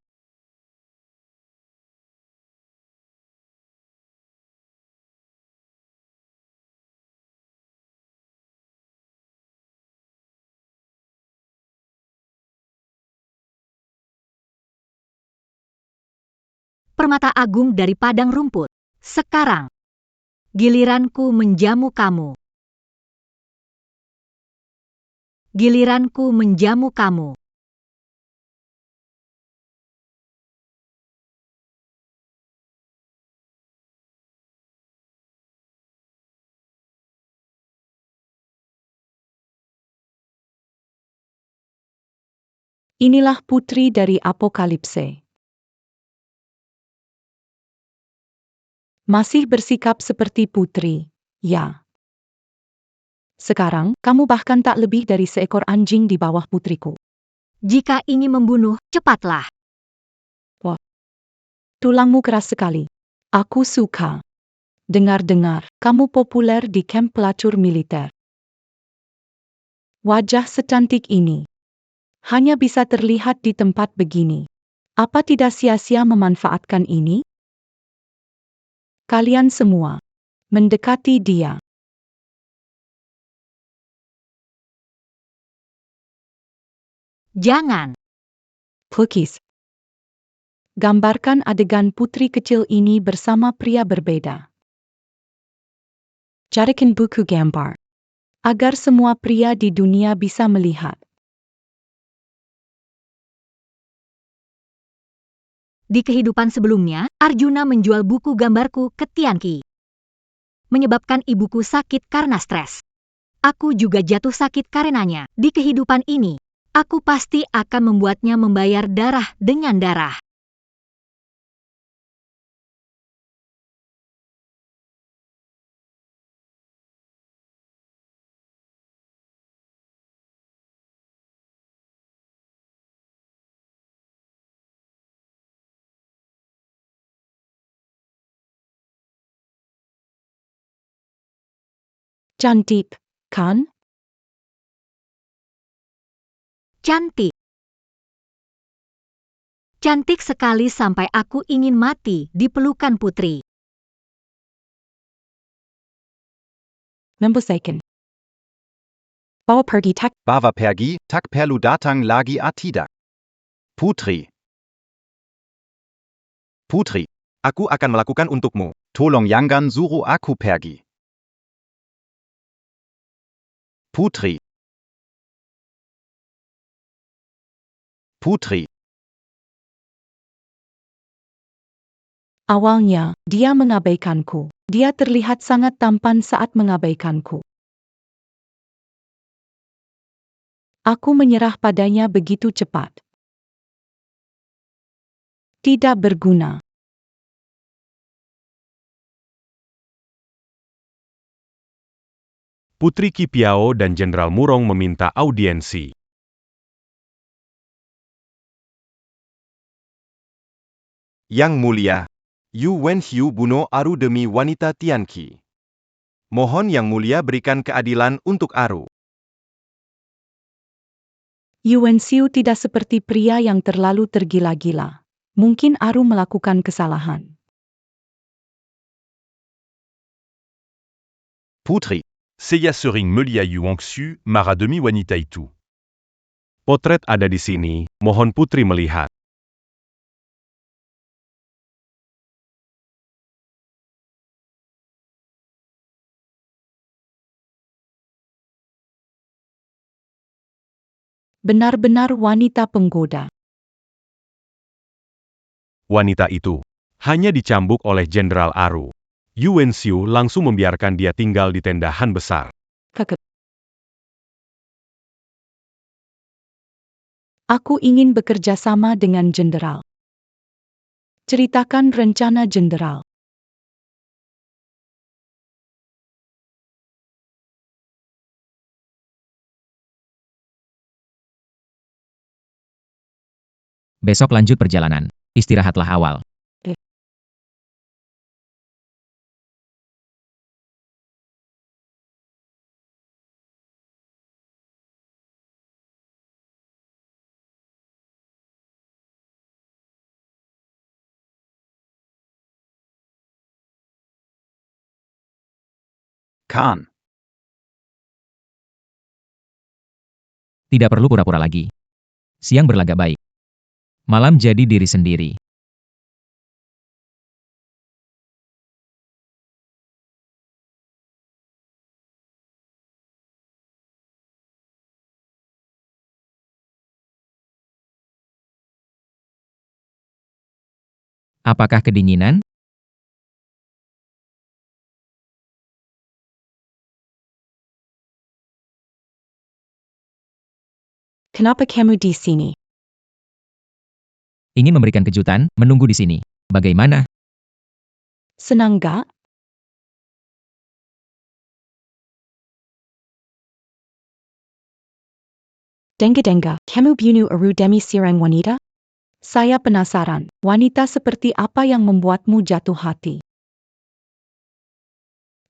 Speaker 2: Permata agung dari padang rumput. Sekarang, giliranku menjamu kamu. Giliranku menjamu kamu.
Speaker 9: Inilah putri dari Apokalipse. Masih bersikap seperti putri, ya. Sekarang, kamu bahkan tak lebih dari seekor anjing di bawah putriku.
Speaker 2: Jika ingin membunuh, cepatlah.
Speaker 9: Tulangmu keras sekali. Aku suka. Dengar-dengar, kamu populer di kamp pelacur militer. Wajah secantik ini hanya bisa terlihat di tempat begini. Apa tidak sia-sia memanfaatkan ini? Kalian semua mendekati dia.
Speaker 2: Jangan.
Speaker 9: Pukis. Gambarkan adegan putri kecil ini bersama pria berbeda. Carikan buku gambar agar semua pria di dunia bisa melihat.
Speaker 2: Di kehidupan sebelumnya, Arjuna menjual buku gambarku ke Tianqi. Menyebabkan ibuku sakit karena stres. Aku juga jatuh sakit karenanya. Di kehidupan ini, aku pasti akan membuatnya membayar darah dengan darah.
Speaker 9: Cantik, kan?
Speaker 2: Cantik. Cantik sekali sampai aku ingin mati di pelukan putri.
Speaker 9: Membosankan. Bawa pergi tak.
Speaker 6: Bava pergi, tak perlu datang lagi tidak. Putri. Putri.
Speaker 3: Aku akan melakukan untukmu.
Speaker 6: Tolong jangan suruh aku pergi. Putri. Putri.
Speaker 9: Awalnya, dia mengabaikanku. Dia terlihat sangat tampan saat mengabaikanku. Aku menyerah padanya begitu cepat. Tidak berguna.
Speaker 3: Putri Qi Piao dan Jenderal Murong meminta audiensi. Yang Mulia, Yu Wenxiu bunuh Aru demi wanita Tianqi. Mohon Yang Mulia berikan keadilan untuk Aru.
Speaker 9: Yuan Xiu tidak seperti pria yang terlalu tergila-gila. Mungkin Aru melakukan kesalahan.
Speaker 6: Putri,
Speaker 8: Saya sering melihat Yuangxu, marah demi wanita itu.
Speaker 3: Potret ada di sini, mohon putri melihat.
Speaker 9: Benar-benar wanita penggoda.
Speaker 3: Wanita itu hanya dicambuk oleh Jenderal Aru. Yuan Xiu langsung membiarkan dia tinggal di tenda Han besar.
Speaker 9: Kakak. Aku ingin bekerja sama dengan jenderal. Ceritakan rencana jenderal.
Speaker 4: Besok lanjut perjalanan. Istirahatlah awal.
Speaker 6: Khan,
Speaker 4: Tidak perlu pura-pura lagi. Siang berlagak baik. Malam jadi diri sendiri. Apakah kedinginan?
Speaker 9: Kenapa kamu di sini?
Speaker 4: Ingin memberikan kejutan, menunggu di sini. Bagaimana?
Speaker 9: Senang gak? Denga-denga, kamu bunuh Aru demi sirang wanita? Saya penasaran, wanita seperti apa yang membuatmu jatuh hati?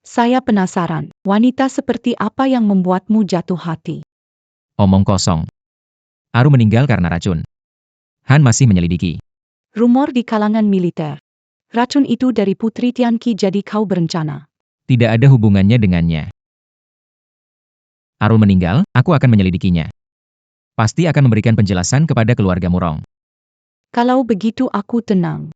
Speaker 9: Saya penasaran, wanita seperti apa yang membuatmu jatuh hati?
Speaker 4: Omong kosong. Aru meninggal karena racun. Han masih menyelidiki.
Speaker 9: Rumor di kalangan militer. Racun itu dari Putri Tianqi jadi kau berencana.
Speaker 4: Tidak ada hubungannya dengannya. Arul meninggal, aku akan menyelidikinya. Pasti akan memberikan penjelasan kepada keluarga Murong.
Speaker 9: Kalau begitu aku tenang.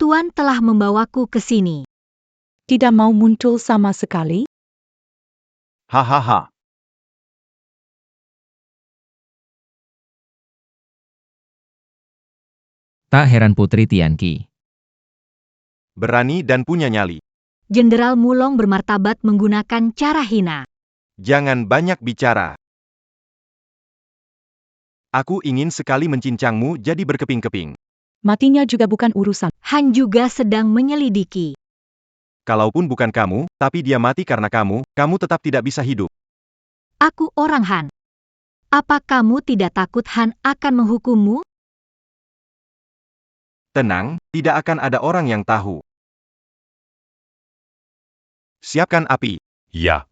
Speaker 2: Tuan telah membawaku ke sini.
Speaker 9: Tidak mau muncul sama sekali?
Speaker 6: hahaha.
Speaker 4: Tak heran Putri Tianqi.
Speaker 1: Berani dan punya nyali.
Speaker 2: Jenderal Mulong bermartabat menggunakan cara hina.
Speaker 1: Jangan banyak bicara. Aku ingin sekali mencincangmu jadi berkeping-keping.
Speaker 9: Matinya juga bukan urusan.
Speaker 2: Han juga sedang menyelidiki.
Speaker 1: Kalaupun bukan kamu, tapi dia mati karena kamu tetap tidak bisa hidup.
Speaker 2: Aku orang Han. Apa kamu tidak takut Han akan menghukummu?
Speaker 1: Tenang, tidak akan ada orang yang tahu. Siapkan api.
Speaker 8: Ya.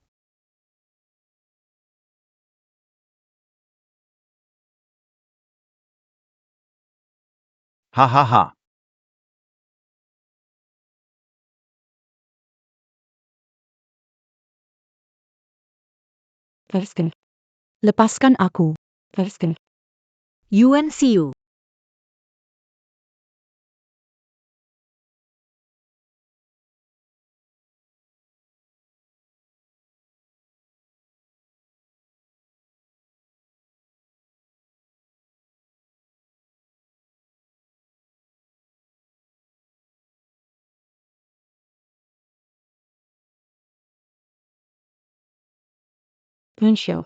Speaker 6: Hahaha.
Speaker 9: Lepaskan aku.
Speaker 2: Yuan Xiu.
Speaker 9: Munsho.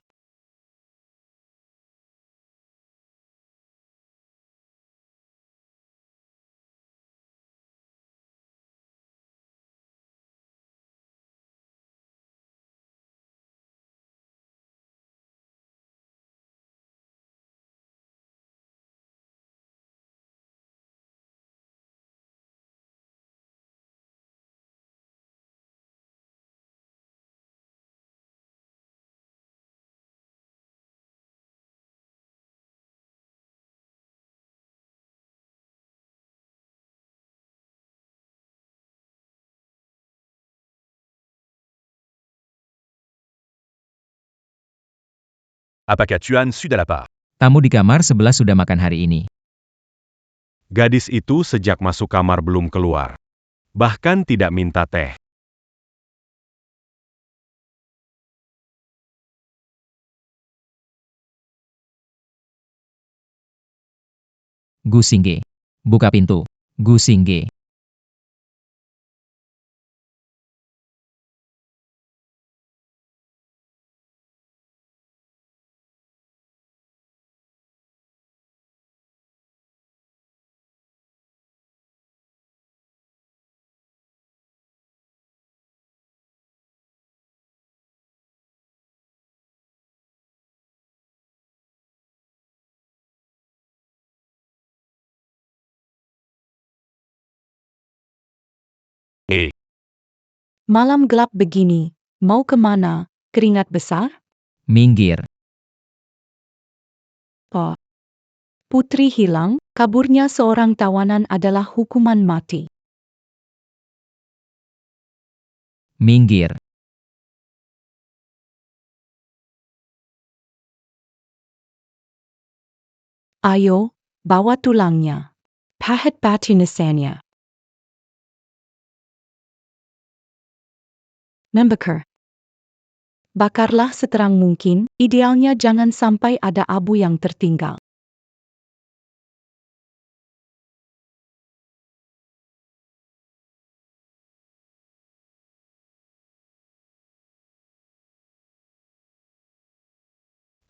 Speaker 8: Apakah Tuan sudah lapar?
Speaker 4: Tamu di kamar sebelah sudah makan hari ini.
Speaker 3: Gadis itu sejak masuk kamar belum keluar. Bahkan tidak minta teh.
Speaker 4: Gu Xingge. Buka pintu. Gu Xingge.
Speaker 9: Malam gelap begini, mau kemana, keringat besar?
Speaker 4: Minggir.
Speaker 9: Oh. Putri hilang, kaburnya seorang tawanan adalah hukuman mati.
Speaker 4: Minggir.
Speaker 9: Ayo, bawa tulangnya. Pahat batinisannya. Membakar. Bakarlah seterang mungkin, idealnya jangan sampai ada abu yang tertinggal.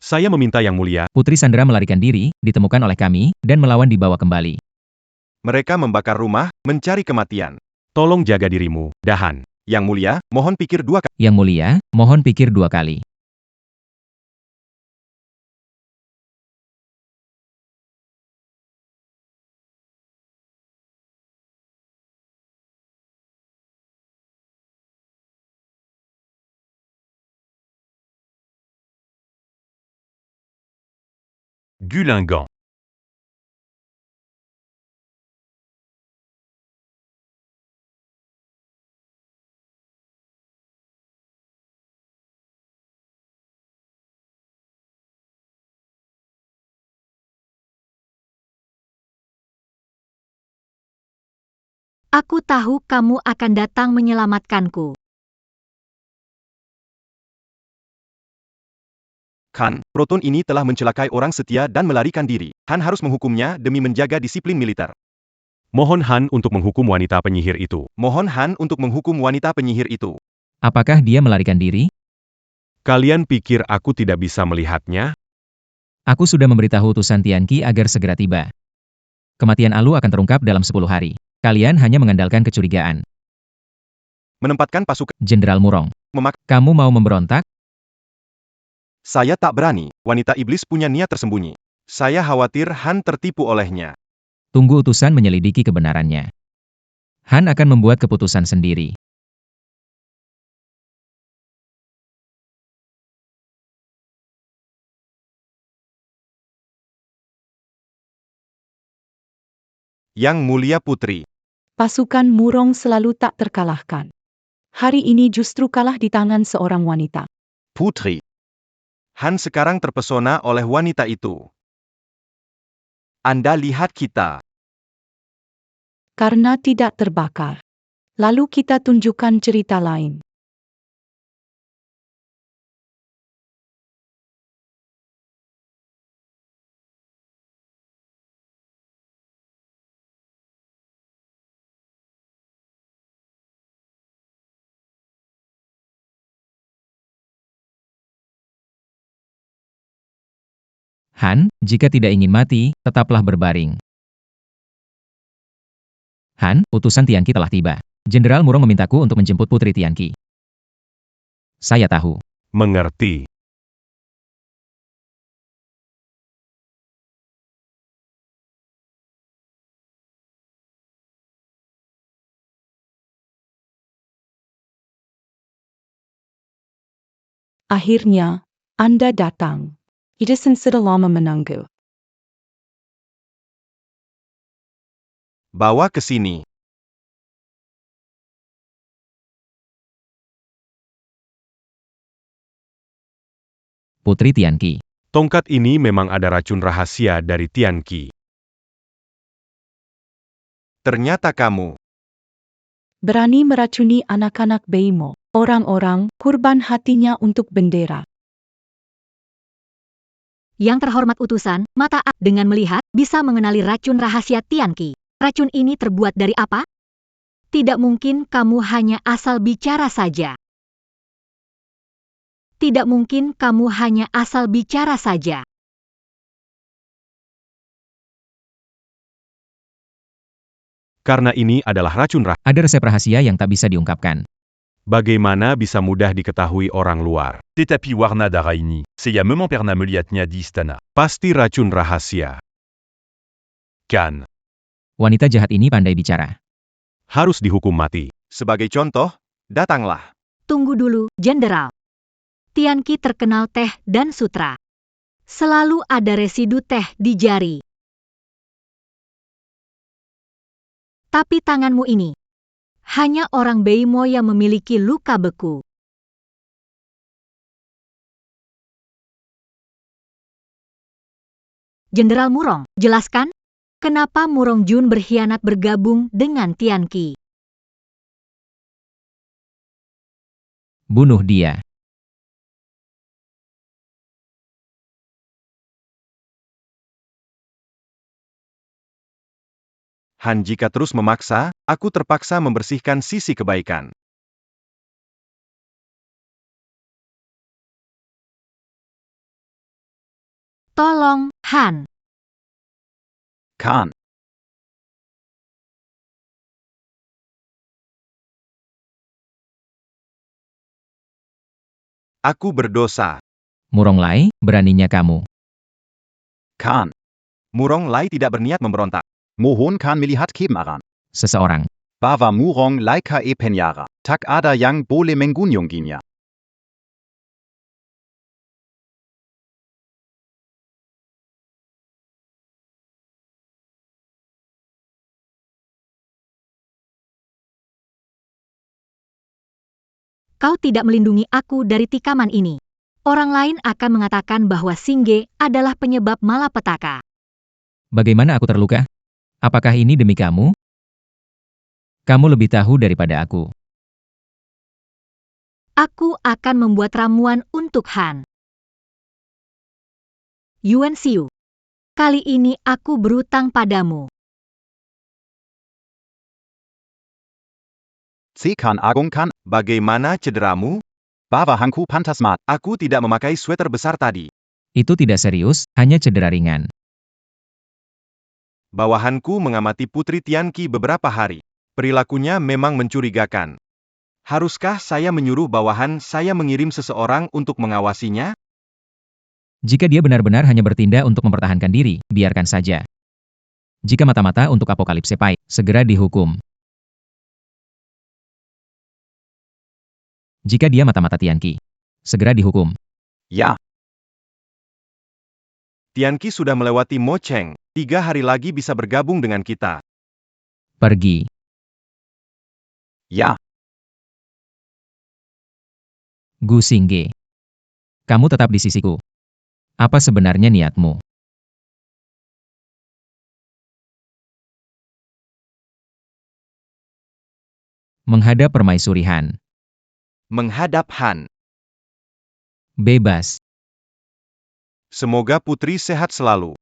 Speaker 3: Saya meminta Yang Mulia,
Speaker 4: Putri Sandera melarikan diri, ditemukan oleh kami, dan melawan dibawa kembali.
Speaker 6: Mereka membakar rumah, mencari kematian.
Speaker 3: tolong jaga dirimu, Dahan.
Speaker 6: Yang Mulia, mohon pikir dua kali.
Speaker 4: Yang Mulia, mohon pikir 2 kali.
Speaker 8: Gulingan.
Speaker 2: Aku tahu kamu akan datang menyelamatkanku.
Speaker 6: Han, Proton ini telah mencelakai orang setia dan melarikan diri. Han harus menghukumnya demi menjaga disiplin militer.
Speaker 3: Mohon Han untuk menghukum wanita penyihir itu.
Speaker 6: Mohon Han untuk menghukum wanita penyihir itu.
Speaker 4: Apakah dia melarikan diri?
Speaker 3: Kalian pikir aku tidak bisa melihatnya?
Speaker 4: Aku sudah memberitahu utusan Tianqi agar segera tiba. Kematian Alu akan terungkap dalam 10 hari. Kalian hanya mengandalkan kecurigaan.
Speaker 6: Menempatkan pasukan
Speaker 4: Jenderal Murong. Kamu mau memberontak?
Speaker 6: Saya tak berani. Wanita iblis punya niat tersembunyi. Saya khawatir Han tertipu olehnya.
Speaker 4: Tunggu utusan menyelidiki kebenarannya. Han akan membuat keputusan sendiri.
Speaker 6: Yang Mulia Putri.
Speaker 9: Pasukan Murong selalu tak terkalahkan. Hari ini justru kalah di tangan seorang wanita.
Speaker 6: Putri. Han sekarang terpesona oleh wanita itu. Anda lihat kita.
Speaker 9: Karena tidak terbakar. Lalu kita tunjukkan cerita lain.
Speaker 4: Han, jika tidak ingin mati, tetaplah berbaring. Han, utusan Tianqi telah tiba. Jenderal Murong memintaku untuk menjemput Putri Tianqi. Saya tahu.
Speaker 3: Mengerti.
Speaker 9: Akhirnya, Anda datang. Edison sudah lama menunggu.
Speaker 6: Bawa ke sini.
Speaker 4: Putri Tianqi.
Speaker 3: Tongkat ini memang ada racun rahasia dari Tianqi.
Speaker 6: Ternyata kamu.
Speaker 9: Berani meracuni anak-anak Beimo, orang-orang, kurban hatinya untuk bendera.
Speaker 2: Yang terhormat utusan, mata A dengan melihat bisa mengenali racun rahasia Tianqi. Racun ini terbuat dari apa? Tidak mungkin kamu hanya asal bicara saja. Tidak mungkin kamu hanya asal bicara saja.
Speaker 3: Karena ini adalah racun rahasia.
Speaker 4: Ada resep rahasia yang tak bisa diungkapkan.
Speaker 3: Bagaimana bisa mudah diketahui orang luar?
Speaker 8: Tetapi warna daraini, saya memang melihatnya di istana.
Speaker 3: Pasti racun rahasia.
Speaker 8: Kan.
Speaker 4: Wanita jahat ini pandai bicara.
Speaker 3: Harus dihukum mati.
Speaker 6: Sebagai contoh, datanglah.
Speaker 2: Tunggu dulu, Jenderal. Tianqi terkenal teh dan sutra. Selalu ada residu teh di jari. Tapi tanganmu ini, hanya orang Beimo yang memiliki luka beku. Jenderal Murong, jelaskan, kenapa Murong Jun berkhianat bergabung dengan Tianqi?
Speaker 4: Bunuh dia.
Speaker 6: Han, jika terus memaksa, aku terpaksa membersihkan sisi kebaikan.
Speaker 2: Tolong, Han.
Speaker 6: Khan. Aku berdosa.
Speaker 4: Murong Lai, beraninya kamu.
Speaker 6: Khan. Murong Lai tidak berniat memberontak. Mohon Khan melihat kebenaran.
Speaker 4: Seseorang.
Speaker 6: Bahwa Murong Lai ka penyara. Tak ada yang boleh menggunjunginya.
Speaker 2: Kau tidak melindungi aku dari tikaman ini. Orang lain akan mengatakan bahwa Singge adalah penyebab malapetaka.
Speaker 4: Bagaimana aku terluka? Apakah ini demi kamu? Kamu lebih tahu daripada aku.
Speaker 2: Aku akan membuat ramuan untuk Han. Yuan Xiu. Kali ini aku berutang padamu.
Speaker 6: Si Khan Agung Khan, bagaimana cederamu? Bawahanku pantas mat. Aku tidak memakai sweater besar tadi.
Speaker 4: Itu tidak serius, hanya cedera ringan.
Speaker 6: Bawahanku mengamati Putri Tianqi beberapa hari. Perilakunya memang mencurigakan. Haruskah saya menyuruh bawahan saya mengirim seseorang untuk mengawasinya?
Speaker 4: Jika dia benar-benar hanya bertindak untuk mempertahankan diri, biarkan saja. Jika mata-mata untuk apokalipse Pai, segera dihukum. Jika dia mata-mata Tianqi, segera dihukum.
Speaker 6: Ya. Tianqi sudah melewati Mo Cheng. 3 hari lagi bisa bergabung dengan kita.
Speaker 4: Pergi.
Speaker 6: Ya.
Speaker 4: Gu Xingge. Kamu tetap di sisiku. Apa sebenarnya niatmu? Menghadap Permaisuri Han.
Speaker 6: Menghadap Han.
Speaker 4: Bebas.
Speaker 6: Semoga Putri sehat selalu.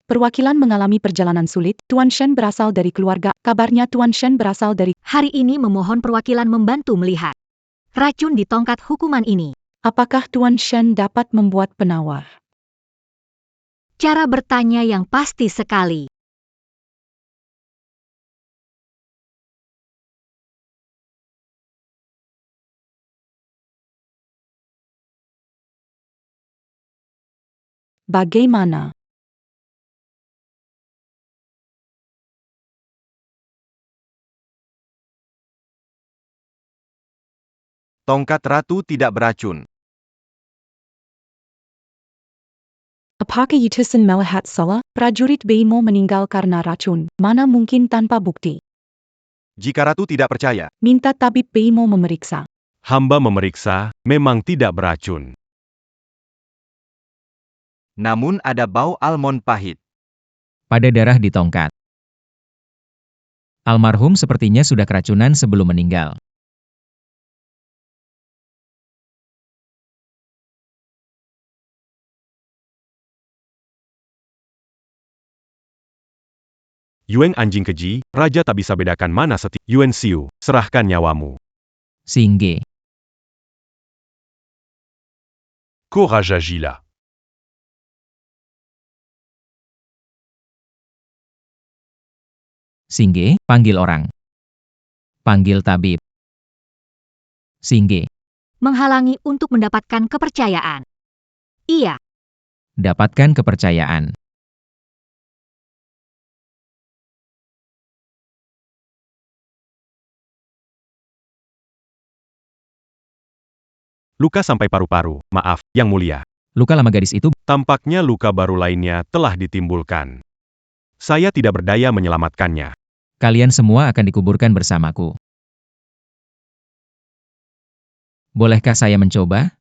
Speaker 9: Perwakilan mengalami perjalanan sulit. Tuan Shen berasal dari keluarga. Kabarnya Tuan Shen berasal dari...
Speaker 2: Hari ini memohon perwakilan membantu melihat racun di tongkat hukuman ini.
Speaker 9: Apakah Tuan Shen dapat membuat penawar?
Speaker 2: Cara bertanya yang pasti sekali.
Speaker 9: Bagaimana?
Speaker 6: Tongkat ratu tidak beracun.
Speaker 9: Apakah utusan melihat salah? Prajurit Beimo meninggal karena racun. Mana mungkin tanpa bukti?
Speaker 6: Jika ratu tidak percaya,
Speaker 9: Minta tabib Beimo memeriksa.
Speaker 3: Hamba memeriksa, memang tidak beracun.
Speaker 6: Namun ada bau almond pahit.
Speaker 4: Pada darah di tongkat. Almarhum sepertinya sudah keracunan sebelum meninggal.
Speaker 3: Yuan anjing keji, raja tak bisa bedakan mana setiap. Yuan Xiu, serahkan nyawamu.
Speaker 4: Xingge.
Speaker 8: Courage Agila.
Speaker 4: Xingge, panggil orang. Panggil tabib. Xingge,
Speaker 2: Menghalangi untuk mendapatkan kepercayaan. Iya,
Speaker 4: dapatkan kepercayaan.
Speaker 3: Luka sampai paru-paru, maaf, Yang Mulia.
Speaker 4: Luka lama gadis itu.
Speaker 3: Tampaknya luka baru lainnya telah ditimbulkan. Saya tidak berdaya menyelamatkannya.
Speaker 4: Kalian semua akan dikuburkan bersamaku. Bolehkah saya mencoba?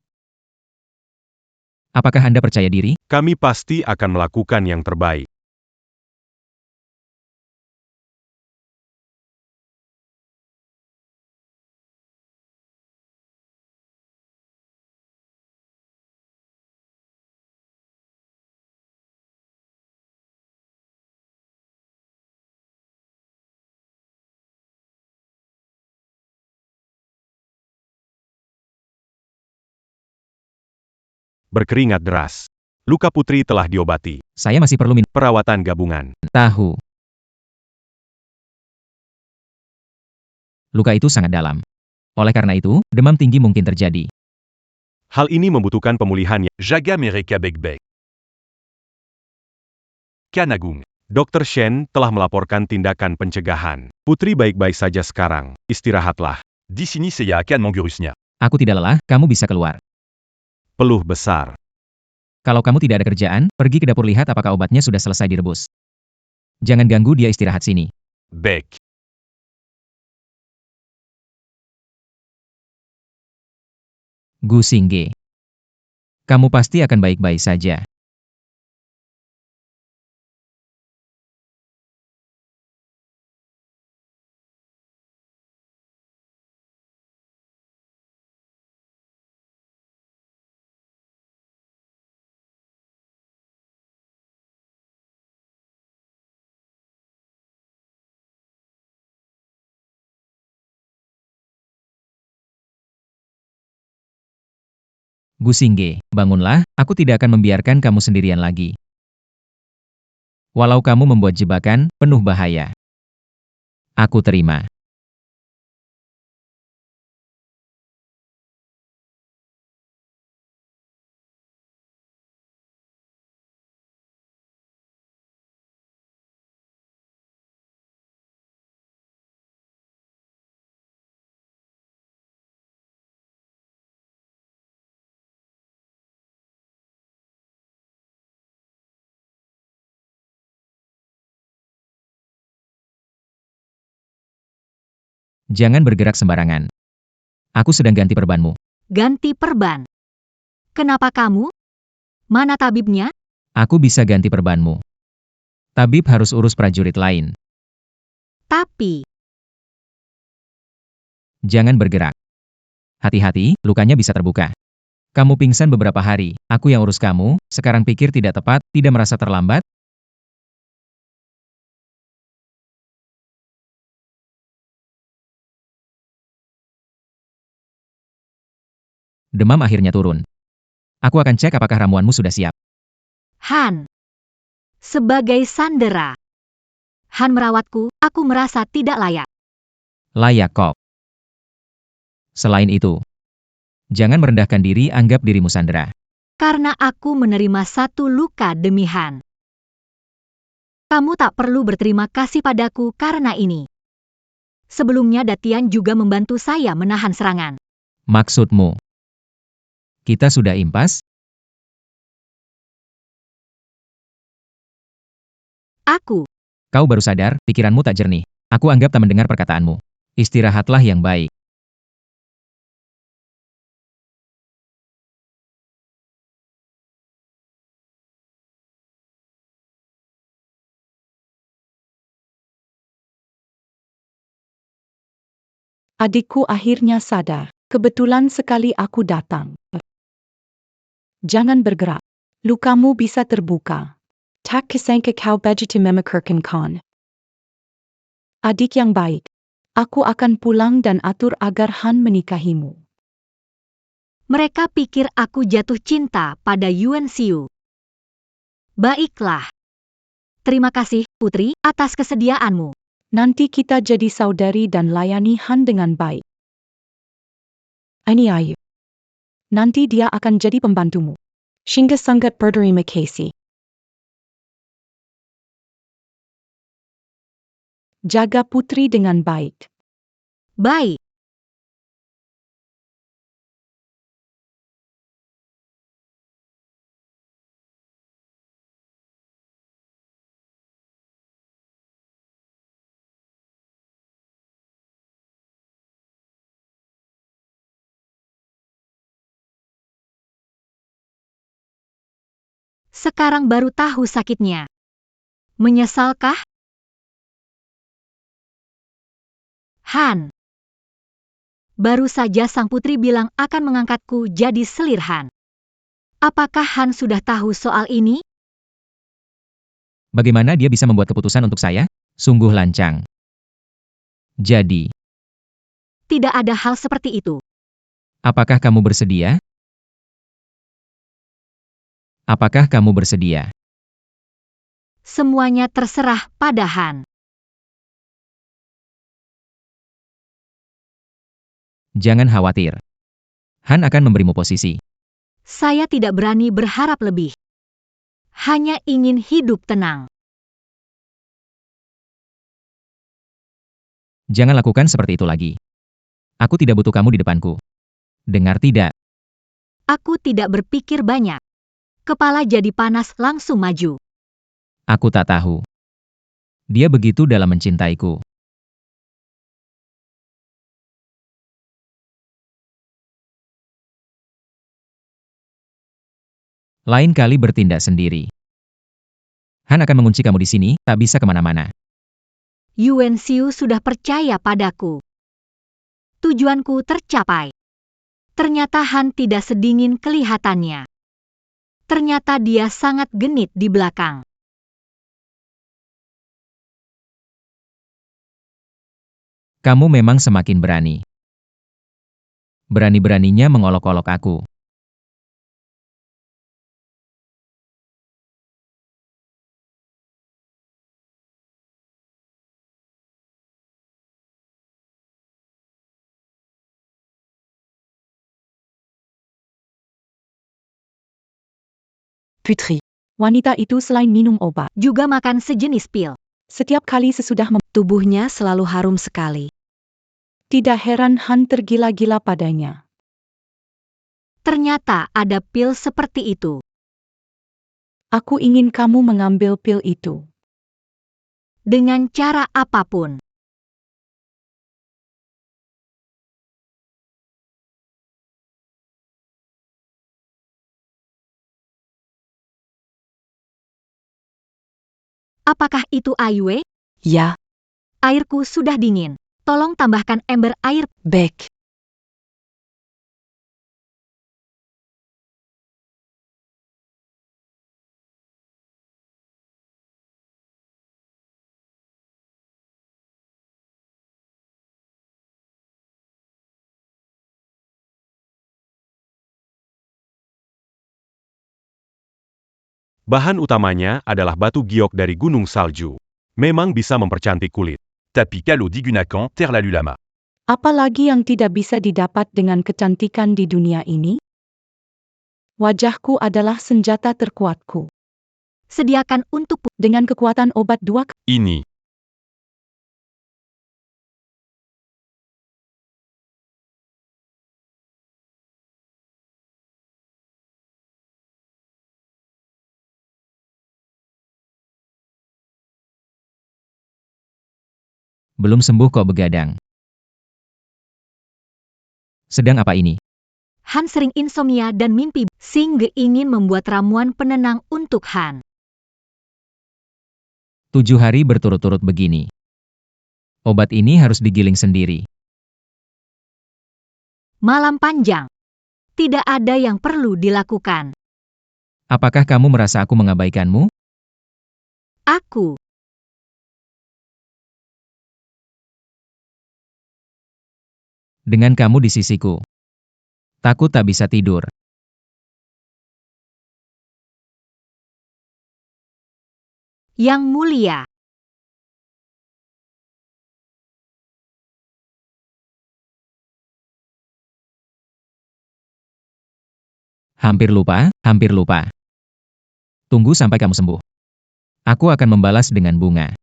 Speaker 4: Apakah Anda percaya diri?
Speaker 3: Kami pasti akan melakukan yang terbaik. Berkeringat deras. Luka putri telah diobati.
Speaker 4: Saya masih perlu minum
Speaker 3: Perawatan gabungan.
Speaker 4: tahu. Luka itu sangat dalam. Oleh karena itu, demam tinggi mungkin terjadi.
Speaker 3: Hal ini membutuhkan pemulihan yang...
Speaker 8: Jaga Mereka Begbeg. Kanagung.
Speaker 3: Dr. Shen telah melaporkan tindakan pencegahan. Putri baik-baik saja sekarang. Istirahatlah.
Speaker 8: Di sini saya akan mengurusnya.
Speaker 4: Aku tidak lelah, kamu bisa keluar.
Speaker 3: Peluh besar.
Speaker 4: Kalau kamu tidak ada kerjaan, pergi ke dapur lihat apakah obatnya sudah selesai direbus. Jangan ganggu dia istirahat sini.
Speaker 8: Bek.
Speaker 4: Gu Xingge. Kamu pasti akan baik-baik saja. Gu Xingge, bangunlah, aku tidak akan membiarkan kamu sendirian lagi. Walau kamu membuat jebakan, penuh bahaya. Aku terima. Jangan bergerak sembarangan. Aku sedang ganti perbanmu.
Speaker 2: ganti perban. Kenapa kamu? Mana tabibnya?
Speaker 4: Aku bisa ganti perbanmu. Tabib harus urus prajurit lain.
Speaker 2: Tapi,
Speaker 4: Jangan bergerak. Hati-hati, lukanya bisa terbuka. Kamu pingsan beberapa hari, aku yang urus kamu, sekarang pikir tidak tepat, tidak merasa terlambat? Demam akhirnya turun. Aku akan cek apakah ramuanmu sudah siap.
Speaker 2: Han. Sebagai sandera. Han merawatku, aku merasa tidak layak.
Speaker 4: Layak kok. Selain itu, jangan merendahkan diri, anggap dirimu sandera.
Speaker 2: Karena aku menerima satu luka demi Han. Kamu tak perlu berterima kasih padaku karena ini. Sebelumnya Datian juga membantu saya menahan serangan.
Speaker 4: Maksudmu? Kita sudah impas?
Speaker 2: Aku.
Speaker 4: Kau baru sadar, pikiranmu tak jernih. Aku anggap tak mendengar perkataanmu. Istirahatlah yang baik.
Speaker 9: Adikku akhirnya sadar. Kebetulan sekali aku datang. Jangan bergerak. Lukamu bisa terbuka. Tak kesangka kau begitu memikirkan. Adik yang baik. Aku akan pulang dan atur agar Han menikahimu.
Speaker 2: Mereka pikir aku jatuh cinta pada Yuan Xiu. Baiklah. Terima kasih, Putri, atas kesediaanmu.
Speaker 9: Nanti kita jadi saudari dan layani Han dengan baik. Ini Ayu. Nanti dia akan jadi pembantumu. Sehingga sangat berterima kasih. Jaga Putri dengan baik.
Speaker 2: Baik. Sekarang baru tahu sakitnya. Menyesalkah? Han. Baru saja sang putri bilang akan mengangkatku jadi selir Han. Apakah Han sudah tahu soal ini?
Speaker 4: Bagaimana dia bisa membuat keputusan untuk saya? Sungguh lancang. Jadi,
Speaker 2: Tidak ada hal seperti itu.
Speaker 4: apakah kamu bersedia? Apakah kamu bersedia?
Speaker 2: Semuanya terserah pada Han.
Speaker 4: Jangan khawatir. Han akan memberimu posisi.
Speaker 2: Saya tidak berani berharap lebih. Hanya ingin hidup tenang.
Speaker 4: Jangan lakukan seperti itu lagi. Aku tidak butuh kamu di depanku. Dengar tidak?
Speaker 2: Aku tidak berpikir banyak. Kepala jadi panas langsung maju.
Speaker 4: Aku tak tahu. Dia begitu dalam mencintaiku. Lain kali bertindak sendiri. Han akan mengunci kamu di sini, tak bisa kemana-mana.
Speaker 2: Yuan Xiu sudah percaya padaku. Tujuanku tercapai. Ternyata Han tidak sedingin kelihatannya. Ternyata dia sangat genit di belakang.
Speaker 4: Kamu memang semakin berani. Berani-beraninya mengolok-olok aku.
Speaker 9: Putri. Wanita itu selain minum obat,
Speaker 2: Juga makan sejenis pil.
Speaker 9: setiap kali sesudah
Speaker 5: Tubuhnya selalu harum sekali.
Speaker 9: tidak heran Han tergila-gila padanya.
Speaker 2: Ternyata ada pil seperti itu.
Speaker 9: Aku ingin kamu mengambil pil itu.
Speaker 2: Dengan cara apapun. Apakah itu Aiwe?
Speaker 5: Ya,
Speaker 2: Airku sudah dingin. Tolong tambahkan ember air.
Speaker 5: baik.
Speaker 3: Bahan utamanya adalah batu giok dari gunung salju. Memang bisa mempercantik kulit.
Speaker 8: Tapi Kalo digunakan terlalu lama.
Speaker 9: Apalagi yang tidak bisa didapat dengan kecantikan di dunia ini? Wajahku adalah senjata terkuatku.
Speaker 2: Sediakan untuk
Speaker 9: Dengan kekuatan obat 2
Speaker 8: Ini.
Speaker 4: Belum sembuh kok begadang. Sedang apa ini?
Speaker 2: Han sering insomnia dan mimpi. Singge ingin membuat ramuan penenang untuk Han.
Speaker 4: 7 hari berturut-turut begini. Obat ini harus digiling sendiri.
Speaker 2: malam panjang. Tidak ada yang perlu dilakukan.
Speaker 4: Apakah kamu merasa aku mengabaikanmu?
Speaker 2: Aku
Speaker 4: Dengan kamu di sisiku. Takut tak bisa tidur.
Speaker 2: yang mulia.
Speaker 4: Hampir lupa, hampir lupa. Tunggu sampai kamu sembuh. Aku akan membalas dengan bunga.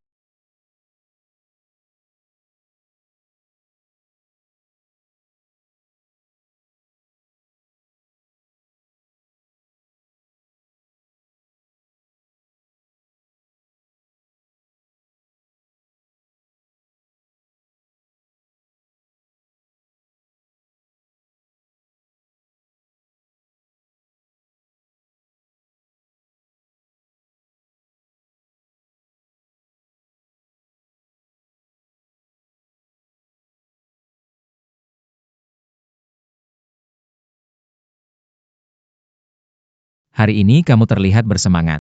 Speaker 4: Hari ini kamu terlihat bersemangat.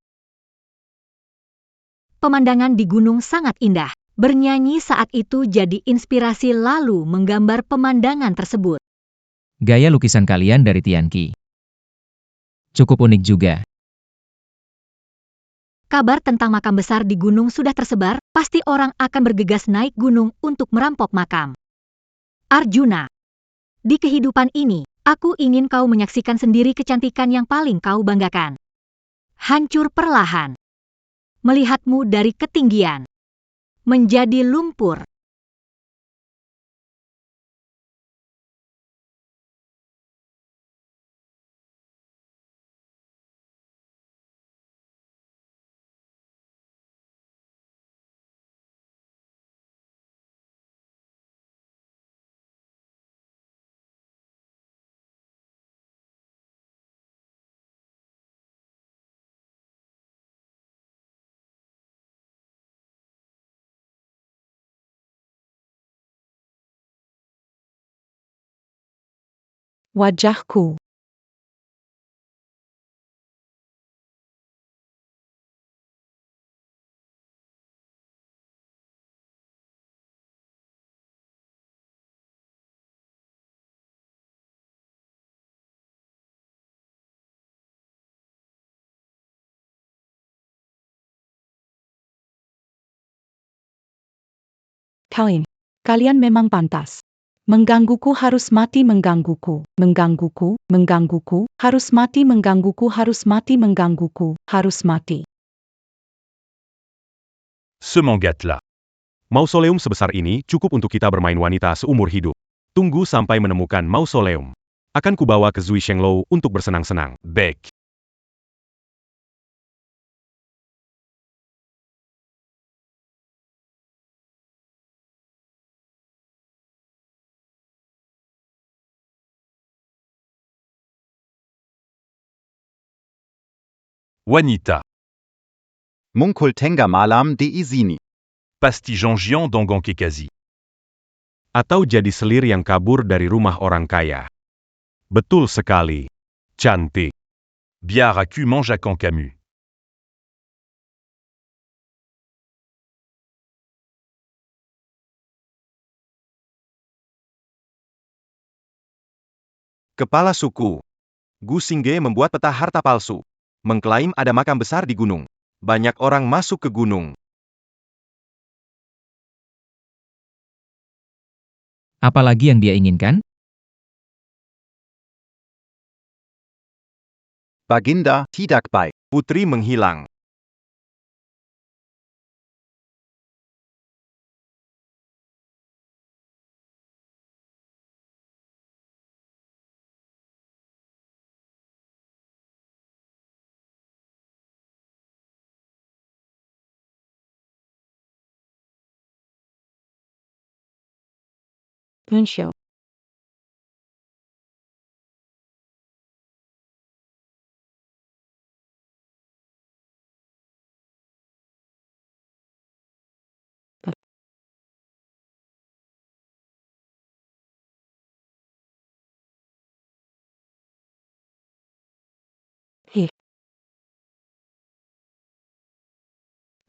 Speaker 2: Pemandangan di gunung sangat indah. Bernyanyi saat itu jadi inspirasi lalu menggambar pemandangan tersebut.
Speaker 4: Gaya lukisan kalian dari Tianqi. Cukup unik juga.
Speaker 2: Kabar tentang makam besar di gunung sudah tersebar, pasti orang akan bergegas naik gunung untuk merampok makam. Arjuna, di kehidupan ini, aku ingin kau menyaksikan sendiri kecantikan yang paling kau banggakan. Hancur perlahan. Melihatmu dari ketinggian. Menjadi lumpur.
Speaker 9: Wajahku. Kalian memang pantas. Menggangguku harus mati menggangguku, menggangguku, menggangguku, harus mati menggangguku, harus mati menggangguku, harus mati.
Speaker 8: Ce m'engâte-là.
Speaker 3: Mausoleum sebesar ini cukup untuk kita bermain wanita seumur hidup. Tunggu sampai menemukan mausoleum. Akan kubawa ke Zui Shenglou untuk bersenang-senang.
Speaker 8: Bec. Wanita.
Speaker 6: Mungkul Tengah Malam di Izini.
Speaker 8: Pastigeant géant d'Angan Kekazi.
Speaker 3: Atau jadi selir yang kabur dari rumah orang kaya. Betul sekali. Cantik.
Speaker 8: Biard à cul mange à Caen Camus.
Speaker 6: Kepala suku. Gu Xingge membuat peta harta palsu. Mengklaim ada makam besar di gunung. Banyak orang masuk ke gunung.
Speaker 4: Apalagi yang dia inginkan?
Speaker 6: Baginda tidak baik. Putri menghilang.
Speaker 9: Unsho.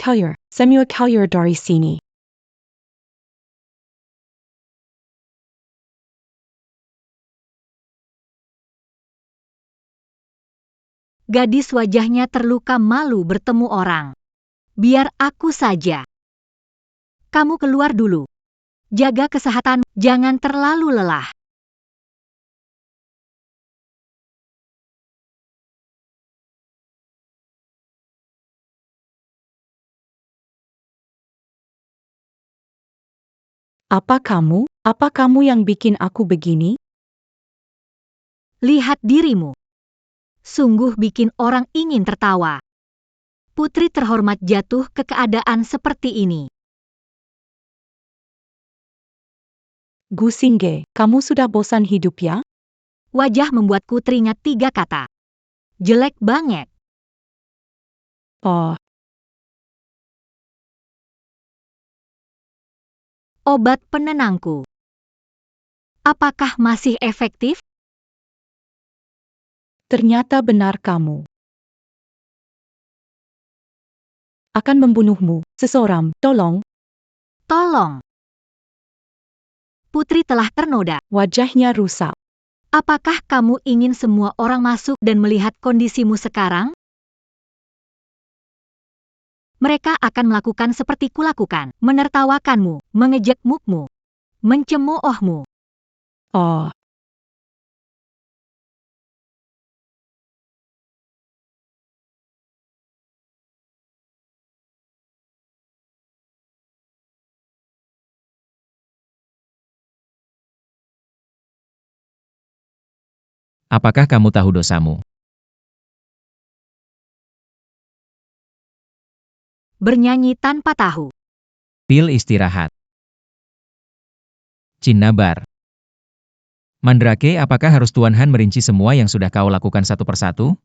Speaker 9: Collier, Samuel Collier dari sini.
Speaker 2: Gadis wajahnya terluka malu bertemu orang. Biar aku saja. Kamu keluar dulu. Jaga kesehatan, jangan terlalu lelah.
Speaker 9: Apa kamu yang bikin aku begini?
Speaker 2: Lihat dirimu. Sungguh bikin orang ingin tertawa. Putri terhormat jatuh ke keadaan seperti ini.
Speaker 9: Gu Xingge, kamu sudah bosan hidup ya?
Speaker 2: Wajah membuatku teringat 3 kata. Jelek banget.
Speaker 9: Oh,
Speaker 2: Obat penenangku. Apakah masih efektif?
Speaker 9: ternyata benar kamu. Akan membunuhmu, seseorang, tolong.
Speaker 2: Tolong. Putri telah ternoda.
Speaker 9: Wajahnya rusak.
Speaker 2: Apakah kamu ingin semua orang masuk dan melihat kondisimu sekarang? Mereka akan melakukan seperti kulakukan, menertawakanmu, mengejekmukmu, mencemoohmu.
Speaker 9: Oh,
Speaker 4: Apakah kamu tahu dosamu?
Speaker 2: Bernyanyi tanpa tahu.
Speaker 4: Pil istirahat. Cinnabar. Mandrake, apakah harus Tuan Han merinci semua yang sudah kau lakukan satu persatu?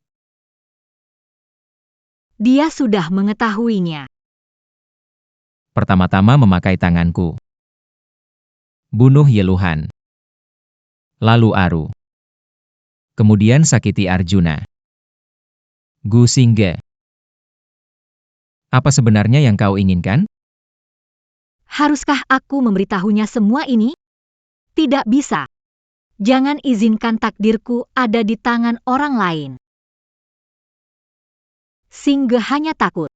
Speaker 2: Dia sudah mengetahuinya.
Speaker 4: Pertama-tama memakai tanganku. Bunuh Yeluhan. Lalu Aru. Kemudian sakiti Arjuna. Gu Xingge. Apa sebenarnya yang kau inginkan?
Speaker 2: Haruskah aku memberitahunya semua ini? Tidak bisa. Jangan izinkan takdirku ada di tangan orang lain. Singge hanya takut.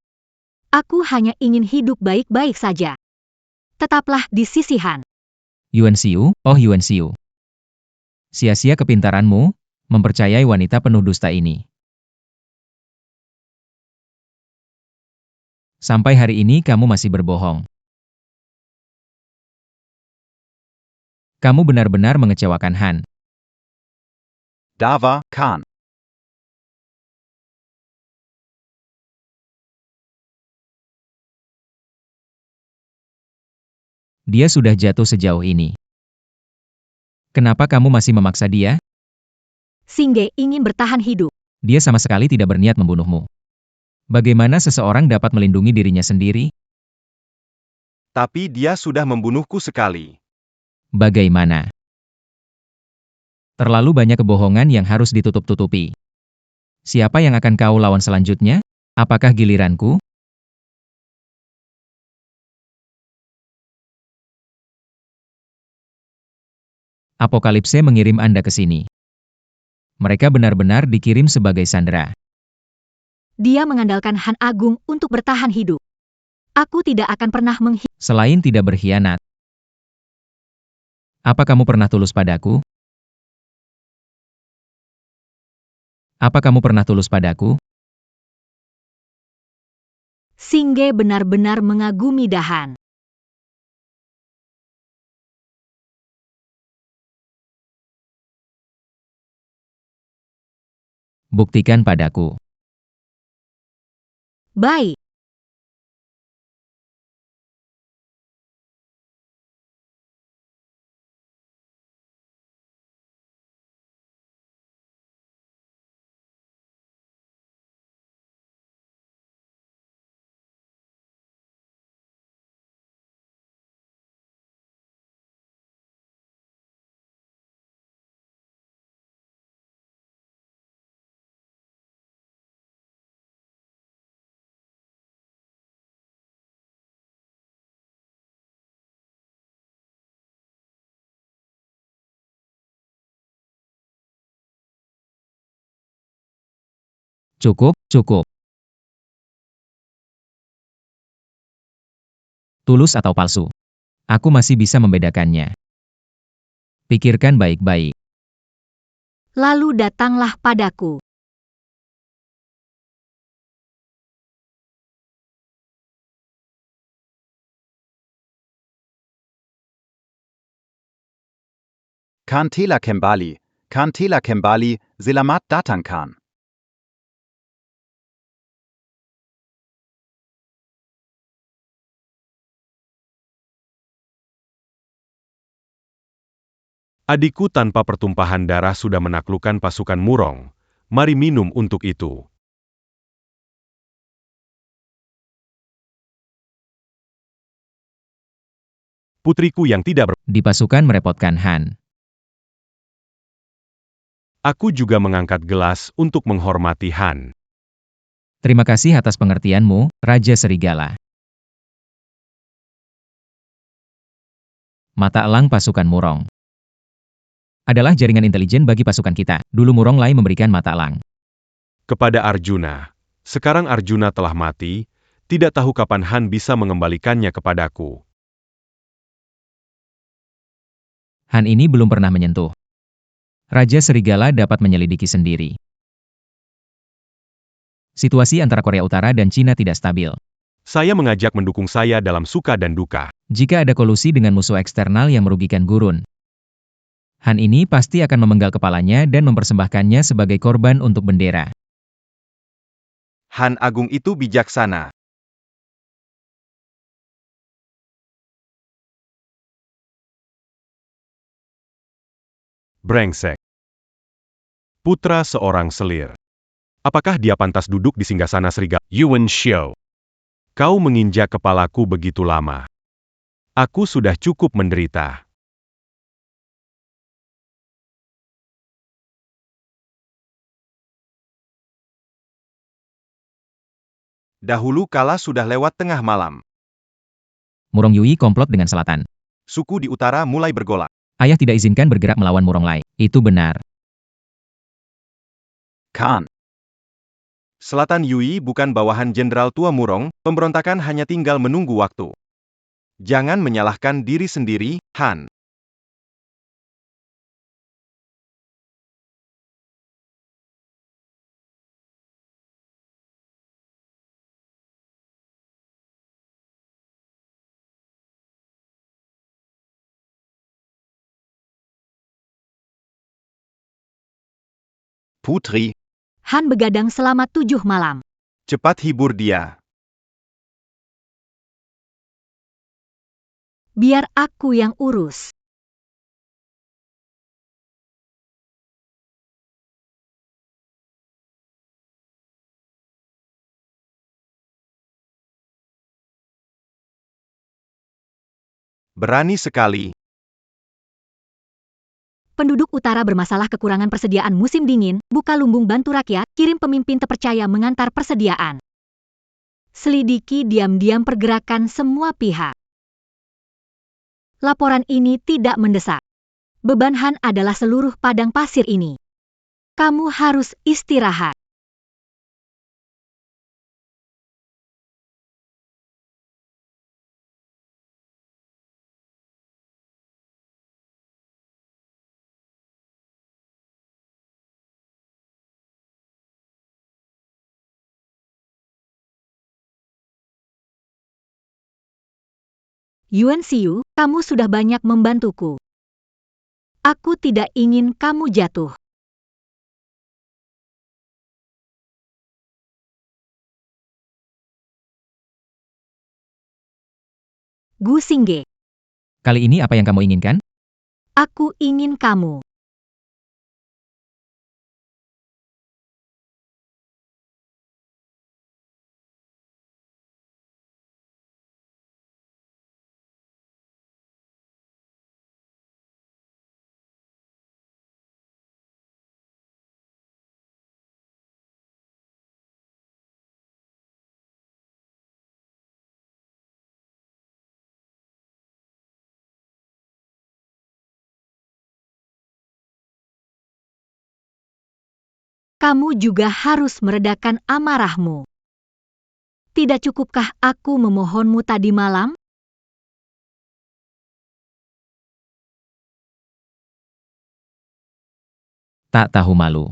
Speaker 2: Aku hanya ingin hidup baik-baik saja. Tetaplah di sisi Han.
Speaker 4: Yuan Xiu, oh Yuan Xiu. Sia-sia kepintaranmu, mempercayai wanita penuh dusta ini. Sampai hari ini kamu masih berbohong. Kamu benar-benar mengecewakan Han.
Speaker 6: Dava Khan.
Speaker 4: Dia sudah jatuh sejauh ini. Kenapa kamu masih memaksa dia?
Speaker 2: Singge ingin bertahan hidup.
Speaker 4: Dia sama sekali tidak berniat membunuhmu. Bagaimana seseorang dapat melindungi dirinya sendiri?
Speaker 6: Tapi dia sudah membunuhku sekali.
Speaker 4: Bagaimana? Terlalu banyak kebohongan yang harus ditutup-tutupi. Siapa yang akan kau lawan selanjutnya? Apakah giliranku? Apokalipse mengirim Anda ke sini. Mereka benar-benar dikirim sebagai sandera.
Speaker 2: Dia mengandalkan Han Agung untuk bertahan hidup. Aku tidak akan pernah
Speaker 4: Selain tidak berkhianat, apa kamu pernah tulus padaku? Apa kamu pernah tulus padaku?
Speaker 2: Singge benar-benar mengagumi Dahan.
Speaker 4: Buktikan padaku.
Speaker 2: Baik.
Speaker 4: Cukup, cukup. Tulus atau palsu? Aku masih bisa membedakannya. Pikirkan baik-baik.
Speaker 2: Lalu datanglah padaku.
Speaker 6: Kantela Kembali, Selamat Datang Khan.
Speaker 3: Adikku tanpa pertumpahan darah sudah menaklukkan pasukan Murong. Mari minum untuk itu. Putriku yang tidak
Speaker 4: Di pasukan merepotkan Han.
Speaker 3: Aku juga mengangkat gelas untuk menghormati Han.
Speaker 4: Terima kasih atas pengertianmu, Raja Serigala. Mata elang pasukan Murong adalah jaringan intelijen bagi pasukan kita. Dulu Murong Lai memberikan mata elang
Speaker 3: Kepada Arjuna. Sekarang Arjuna telah mati, tidak tahu kapan Han bisa mengembalikannya kepadaku.
Speaker 4: Han ini belum pernah menyentuh. Raja Serigala dapat menyelidiki sendiri. Situasi antara Korea Utara dan Cina tidak stabil.
Speaker 3: Saya mengajak mendukung saya dalam suka dan duka.
Speaker 4: Jika ada kolusi dengan musuh eksternal yang merugikan Gurun, Han ini pasti akan memenggal kepalanya dan mempersembahkannya sebagai korban untuk bendera.
Speaker 6: Han Agung itu bijaksana.
Speaker 3: Brengsek. Putra seorang selir. Apakah dia pantas duduk di singgasana serigala? Yuan Xiao. Kau menginjak kepalaku begitu lama. Aku sudah cukup menderita.
Speaker 6: Dahulu kala sudah lewat tengah malam.
Speaker 4: Murong Yui komplot dengan selatan.
Speaker 6: Suku di utara mulai bergolak.
Speaker 4: Ayah tidak izinkan bergerak melawan Murong Lai. Itu benar.
Speaker 6: Khan. Selatan Yui bukan bawahan Jenderal Tua Murong, pemberontakan hanya tinggal menunggu waktu. Jangan menyalahkan diri sendiri, Han. Putri,
Speaker 2: Han begadang selama 7 malam.
Speaker 6: cepat hibur dia.
Speaker 2: Biar aku yang urus.
Speaker 6: Berani sekali.
Speaker 2: Penduduk utara bermasalah kekurangan persediaan musim dingin, buka lumbung bantu rakyat, kirim pemimpin terpercaya mengantar persediaan. Selidiki diam-diam pergerakan semua pihak. Laporan ini tidak mendesak. Beban Han adalah seluruh padang pasir ini. Kamu harus istirahat. Yuan Xiu, kamu sudah banyak membantuku. Aku tidak ingin kamu jatuh. Gu Xingge,
Speaker 4: Kali ini apa yang kamu inginkan?
Speaker 2: aku ingin kamu. kamu juga harus meredakan amarahmu. Tidak cukupkah aku memohonmu tadi malam?
Speaker 4: Tak tahu malu.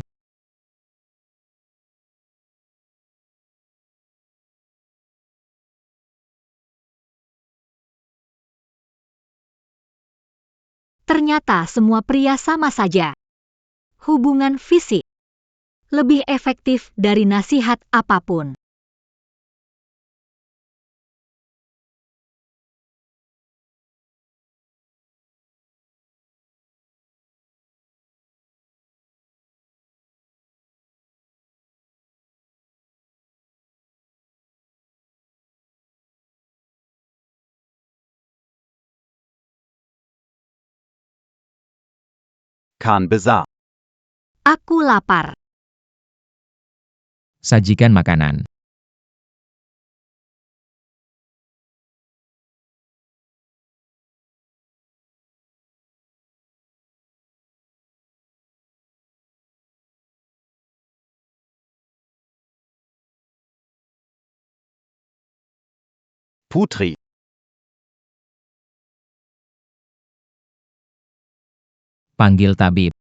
Speaker 2: Ternyata semua pria sama saja. Hubungan fisik lebih efektif dari nasihat apapun.
Speaker 6: Khan besar.
Speaker 2: Aku lapar.
Speaker 4: Sajikan makanan.
Speaker 6: Putri.
Speaker 4: Panggil tabib.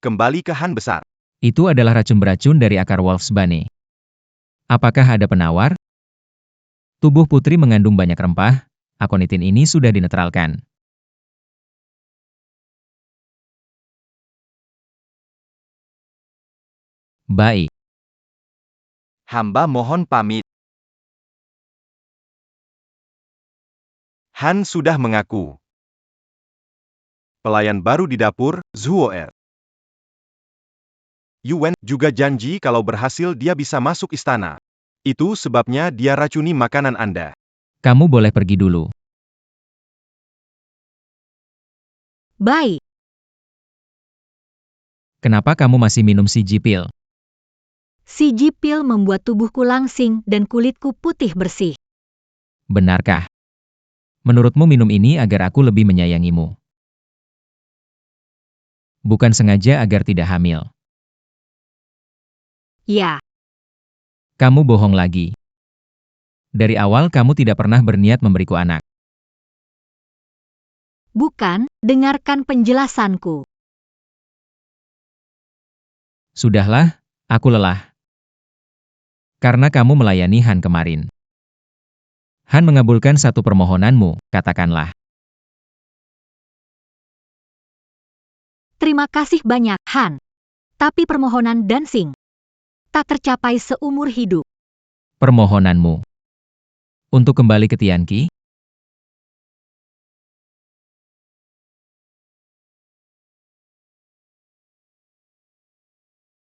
Speaker 6: Kembali ke Han besar.
Speaker 4: Itu adalah racun beracun dari akar Wolfsbane. Apakah ada penawar? Tubuh putri mengandung banyak rempah, akonitin ini sudah dinetralkan. Baik.
Speaker 6: Hamba mohon pamit. Han sudah mengaku. Pelayan baru di dapur, Zuoer. Yuan juga janji kalau berhasil dia bisa masuk istana. Itu sebabnya dia racuni makanan Anda.
Speaker 4: Kamu boleh pergi dulu.
Speaker 2: Baik,
Speaker 4: Kenapa kamu masih minum CG pil?
Speaker 2: si pil membuat tubuhku langsing dan kulitku putih bersih.
Speaker 4: Benarkah? Menurutmu minum ini agar aku lebih menyayangimu? Bukan sengaja agar tidak hamil.
Speaker 2: Ya,
Speaker 4: Kamu bohong lagi. Dari awal kamu tidak pernah berniat memberiku anak.
Speaker 2: bukan, dengarkan penjelasanku.
Speaker 4: Sudahlah, aku lelah. Karena kamu melayani Han kemarin. Han mengabulkan satu permohonanmu, katakanlah.
Speaker 2: Terima kasih banyak, Han. Tapi permohonan Dancing tak tercapai seumur hidup.
Speaker 4: Permohonanmu. Untuk kembali ke Tianqi?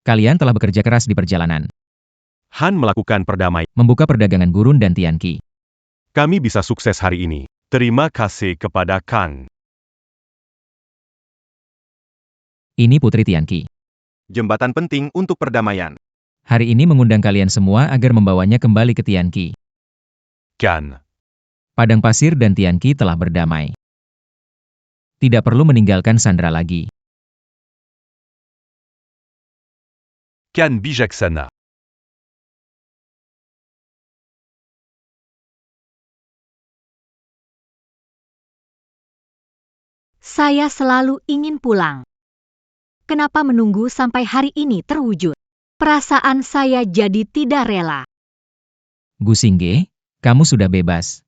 Speaker 4: Kalian telah bekerja keras di perjalanan.
Speaker 3: Han melakukan perdamaian.
Speaker 4: Membuka perdagangan gurun dan Tianqi.
Speaker 3: Kami bisa sukses hari ini. Terima kasih kepada Khan.
Speaker 4: Ini Putri Tianqi.
Speaker 6: Jembatan penting untuk perdamaian.
Speaker 4: Hari ini mengundang kalian semua agar membawanya kembali ke Tianqi.
Speaker 8: Khan.
Speaker 4: Padang pasir dan Tianqi telah berdamai. Tidak perlu meninggalkan Sandra lagi.
Speaker 8: Khan bijaksana.
Speaker 2: Saya selalu ingin pulang. Kenapa menunggu sampai hari ini terwujud? Perasaan saya jadi tidak rela.
Speaker 4: Gusingge, kamu sudah bebas.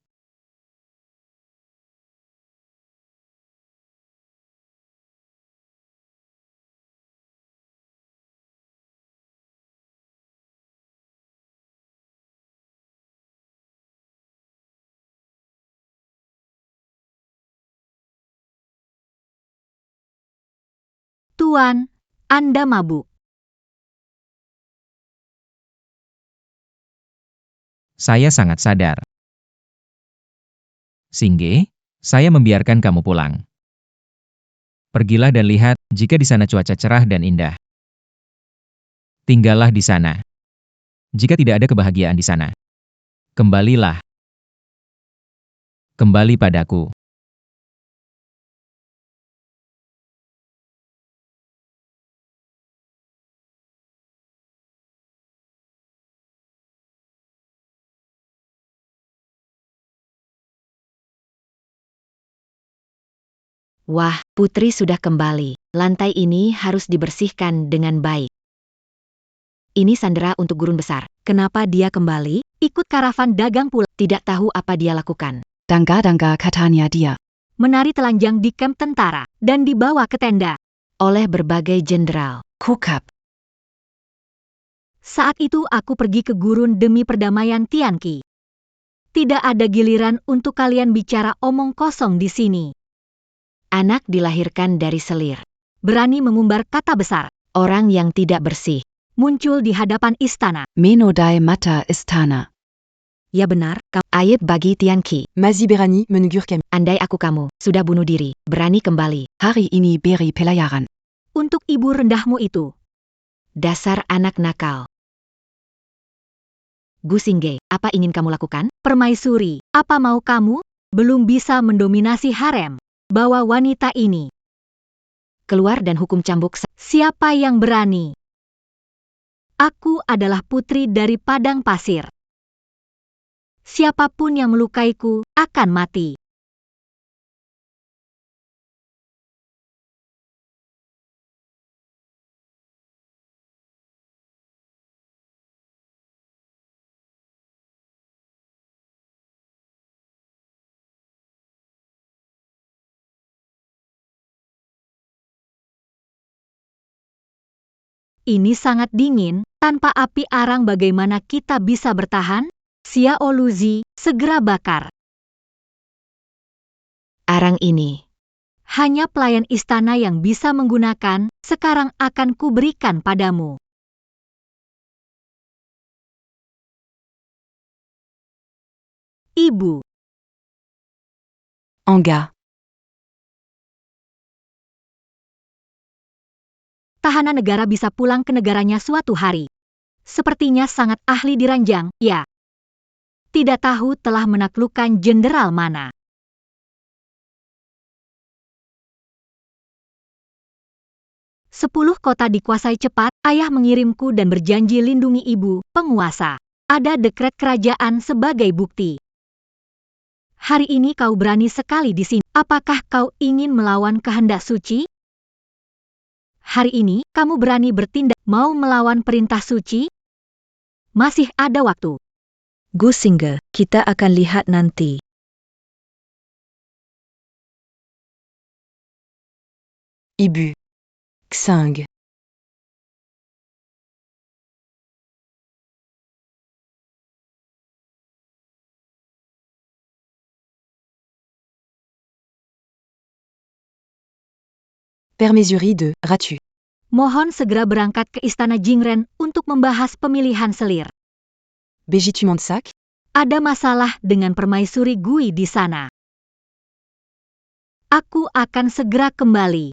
Speaker 2: Tuan, Anda mabuk.
Speaker 4: Saya sangat sadar. Singge, saya membiarkan kamu pulang. Pergilah dan lihat, jika di sana cuaca cerah dan indah. Tinggallah di sana. Jika tidak ada kebahagiaan di sana, kembalilah. Kembali padaku.
Speaker 5: Wah, Putri sudah kembali. Lantai ini harus dibersihkan dengan baik. Ini sandera untuk gurun besar. Kenapa dia kembali?
Speaker 2: Ikut karavan dagang pula.
Speaker 5: Tidak tahu apa dia lakukan.
Speaker 9: Dangga katanya dia.
Speaker 2: Menari telanjang di kamp tentara dan dibawa ke tenda.
Speaker 5: Oleh berbagai jenderal.
Speaker 9: Kukap.
Speaker 2: Saat itu aku pergi ke gurun demi perdamaian Tianqi. Tidak ada giliran untuk kalian bicara omong kosong di sini.
Speaker 5: Anak dilahirkan dari selir.
Speaker 2: Berani mengumbar kata besar.
Speaker 5: Orang yang tidak bersih.
Speaker 2: Muncul di hadapan istana.
Speaker 9: Menodai mata istana.
Speaker 5: Ya benar, aib bagi Tianqi.
Speaker 9: Mazi berani menegur kami.
Speaker 5: Andai aku kamu, sudah bunuh diri, berani kembali.
Speaker 9: Hari ini beri pelayaran.
Speaker 2: Untuk ibu rendahmu itu.
Speaker 5: Dasar anak nakal. Gu Xingge, apa ingin kamu lakukan?
Speaker 2: Permaisuri, apa mau kamu? Belum bisa mendominasi harem. Bawa wanita ini.
Speaker 5: Keluar dan hukum cambuk.
Speaker 2: Siapa yang berani? Aku adalah putri dari padang pasir. Siapapun yang melukaiku akan mati. Ini sangat dingin, tanpa api arang bagaimana kita bisa bertahan? Xiao Luzi, segera bakar.
Speaker 5: Arang ini.
Speaker 2: Hanya pelayan istana yang bisa menggunakan, sekarang akan kuberikan padamu. Ibu.
Speaker 9: Anga.
Speaker 2: Tahanan negara bisa pulang ke negaranya suatu hari. Sepertinya sangat ahli di ranjang, ya. Tidak tahu telah menaklukkan jenderal mana. Sepuluh kota dikuasai cepat, ayah mengirimku dan berjanji lindungi ibu, penguasa. Ada dekret kerajaan sebagai bukti. Hari ini kau berani sekali di sini. Apakah kau ingin melawan kehendak suci? Hari ini, kamu berani bertindak mau melawan perintah suci? Masih ada waktu.
Speaker 5: Gu Xingge, kita akan lihat nanti.
Speaker 9: Ibu. Xing. Permaisuri de Ratu.
Speaker 2: Mohon segera berangkat ke istana Jingren untuk membahas pemilihan selir.
Speaker 9: Begitu Monsak?
Speaker 2: Ada masalah dengan permaisuri Gui di sana. Aku akan segera kembali.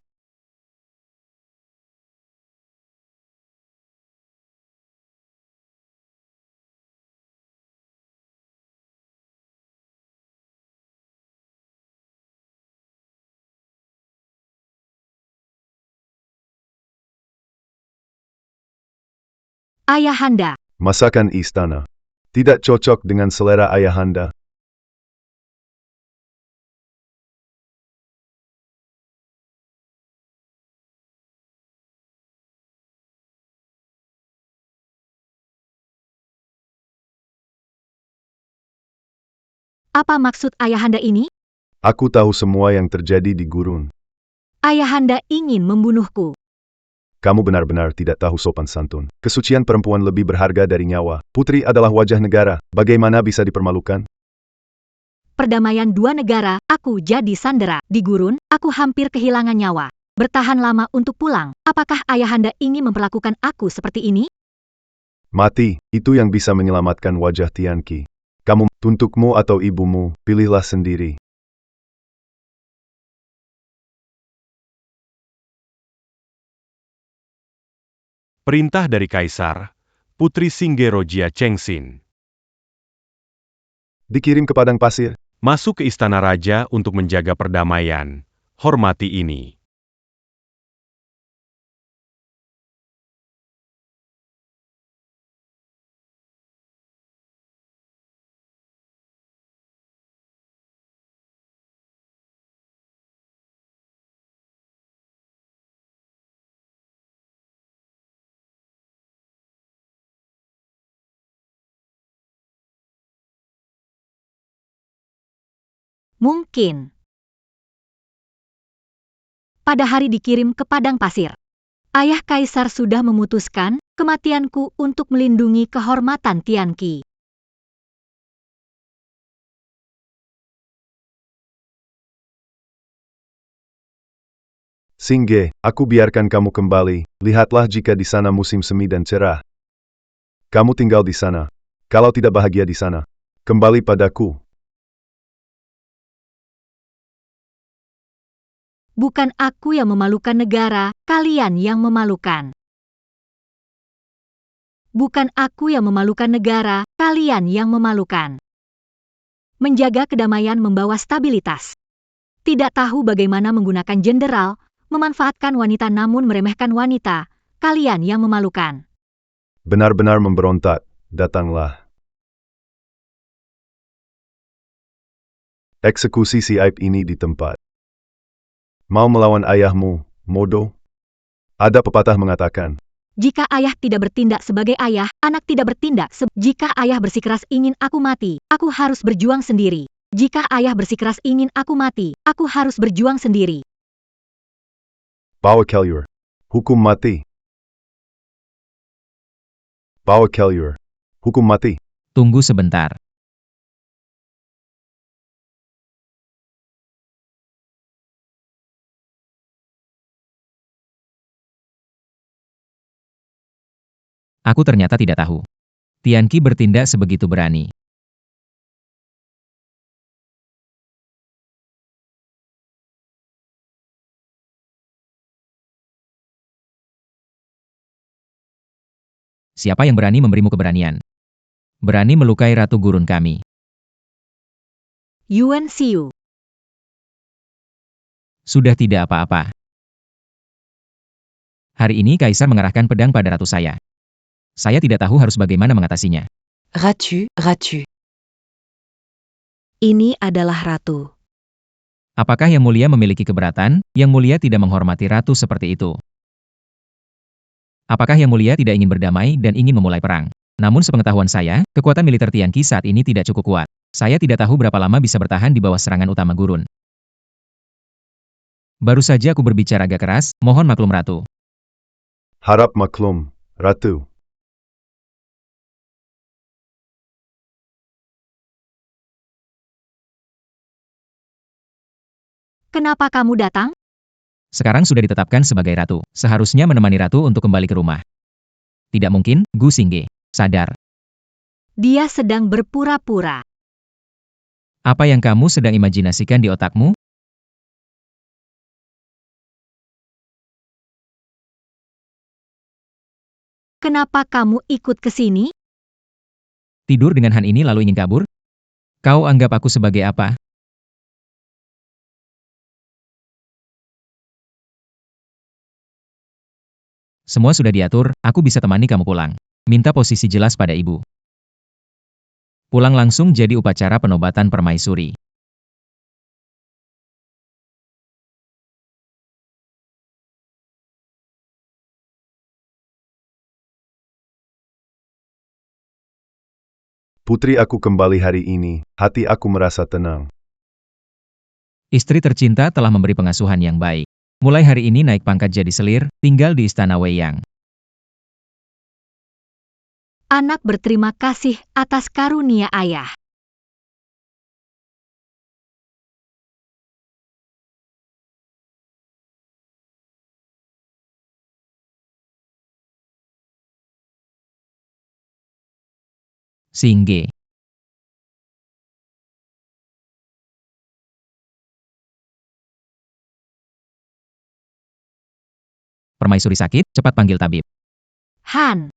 Speaker 2: Ayahanda.
Speaker 10: Masakan istana. Tidak cocok dengan selera ayahanda.
Speaker 2: Apa maksud ayahanda ini?
Speaker 10: Aku tahu semua yang terjadi di gurun.
Speaker 2: Ayahanda ingin membunuhku.
Speaker 10: Kamu benar-benar tidak tahu sopan santun. Kesucian perempuan lebih berharga dari nyawa. Putri adalah wajah negara. Bagaimana bisa dipermalukan?
Speaker 2: Perdamaian dua negara, aku jadi sandera. Di gurun, aku hampir kehilangan nyawa. Bertahan lama untuk pulang. Apakah ayahanda ingin memperlakukan aku seperti ini?
Speaker 10: Mati, itu yang bisa menyelamatkan wajah Tianqi. Kamu, tuntukmu atau ibumu, pilihlah sendiri.
Speaker 3: Perintah dari Kaisar, Putri Xingge Rojia Chengxin.
Speaker 10: Dikirim ke padang pasir.
Speaker 3: Masuk ke istana raja untuk menjaga perdamaian. Hormati ini.
Speaker 2: Mungkin. Pada hari dikirim ke padang pasir. Ayah Kaisar sudah memutuskan kematianku untuk melindungi kehormatan Tianqi.
Speaker 10: Singge, aku biarkan kamu kembali. Lihatlah jika di sana musim semi dan cerah. Kamu tinggal di sana. Kalau tidak bahagia di sana, kembali padaku.
Speaker 2: Bukan aku yang memalukan negara, kalian yang memalukan. Bukan aku yang memalukan negara, kalian yang memalukan. Menjaga kedamaian membawa stabilitas. Tidak tahu bagaimana menggunakan jenderal, memanfaatkan wanita namun meremehkan wanita, kalian yang memalukan.
Speaker 10: Benar-benar memberontak, datanglah. Eksekusi si aib ini di tempat. Mau melawan ayahmu, Modo? Ada pepatah mengatakan,
Speaker 2: Jika ayah tidak bertindak sebagai ayah, anak tidak bertindak. Jika ayah bersikeras ingin aku mati, aku harus berjuang sendiri. Jika ayah bersikeras ingin aku mati, aku harus berjuang sendiri.
Speaker 10: Bawa Kellier. Hukum mati. Bawa Kellier. Hukum mati.
Speaker 4: Tunggu sebentar. Aku ternyata tidak tahu. Tianqi bertindak sebegitu berani. Siapa yang berani memberimu keberanian? Berani melukai Ratu Gurun kami.
Speaker 2: Yuan Xiu.
Speaker 4: Sudah tidak apa-apa. Hari ini Kaisar mengarahkan pedang pada ratu saya. Saya tidak tahu harus bagaimana mengatasinya.
Speaker 9: Ratu, ratu.
Speaker 5: Ini adalah ratu.
Speaker 4: Apakah Yang Mulia memiliki keberatan? Yang Mulia tidak menghormati ratu seperti itu. Apakah Yang Mulia tidak ingin berdamai dan ingin memulai perang? Namun sepengetahuan saya, kekuatan militer Tianqi saat ini tidak cukup kuat. Saya tidak tahu berapa lama bisa bertahan di bawah serangan utama gurun. Baru saja aku berbicara agak keras, mohon maklum Ratu.
Speaker 10: Harap maklum, Ratu.
Speaker 2: Kenapa kamu datang?
Speaker 4: Sekarang sudah ditetapkan sebagai ratu. Seharusnya menemani ratu untuk kembali ke rumah. Tidak mungkin, Gu Xingge. Sadar.
Speaker 2: Dia sedang berpura-pura.
Speaker 4: Apa yang kamu sedang imajinasikan di otakmu?
Speaker 2: Kenapa kamu ikut ke sini?
Speaker 4: Tidur dengan Han ini lalu ingin kabur? Kau anggap aku sebagai apa? Semua sudah diatur, aku bisa temani kamu pulang. Minta posisi jelas pada ibu. Pulang langsung jadi upacara penobatan permaisuri.
Speaker 10: Putri aku kembali hari ini, hati aku merasa tenang.
Speaker 4: Istri tercinta telah memberi pengasuhan yang baik. Mulai hari ini naik pangkat jadi selir, tinggal di istana Weiyang.
Speaker 2: Anak berterima kasih atas karunia ayah.
Speaker 4: Xingge. Permaisuri sakit, cepat panggil tabib.
Speaker 2: Han.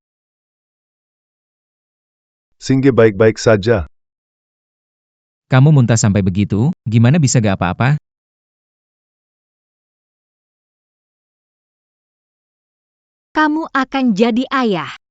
Speaker 10: Singge baik-baik saja.
Speaker 4: Kamu muntah sampai begitu, gimana bisa gak apa-apa?
Speaker 2: Kamu akan jadi ayah.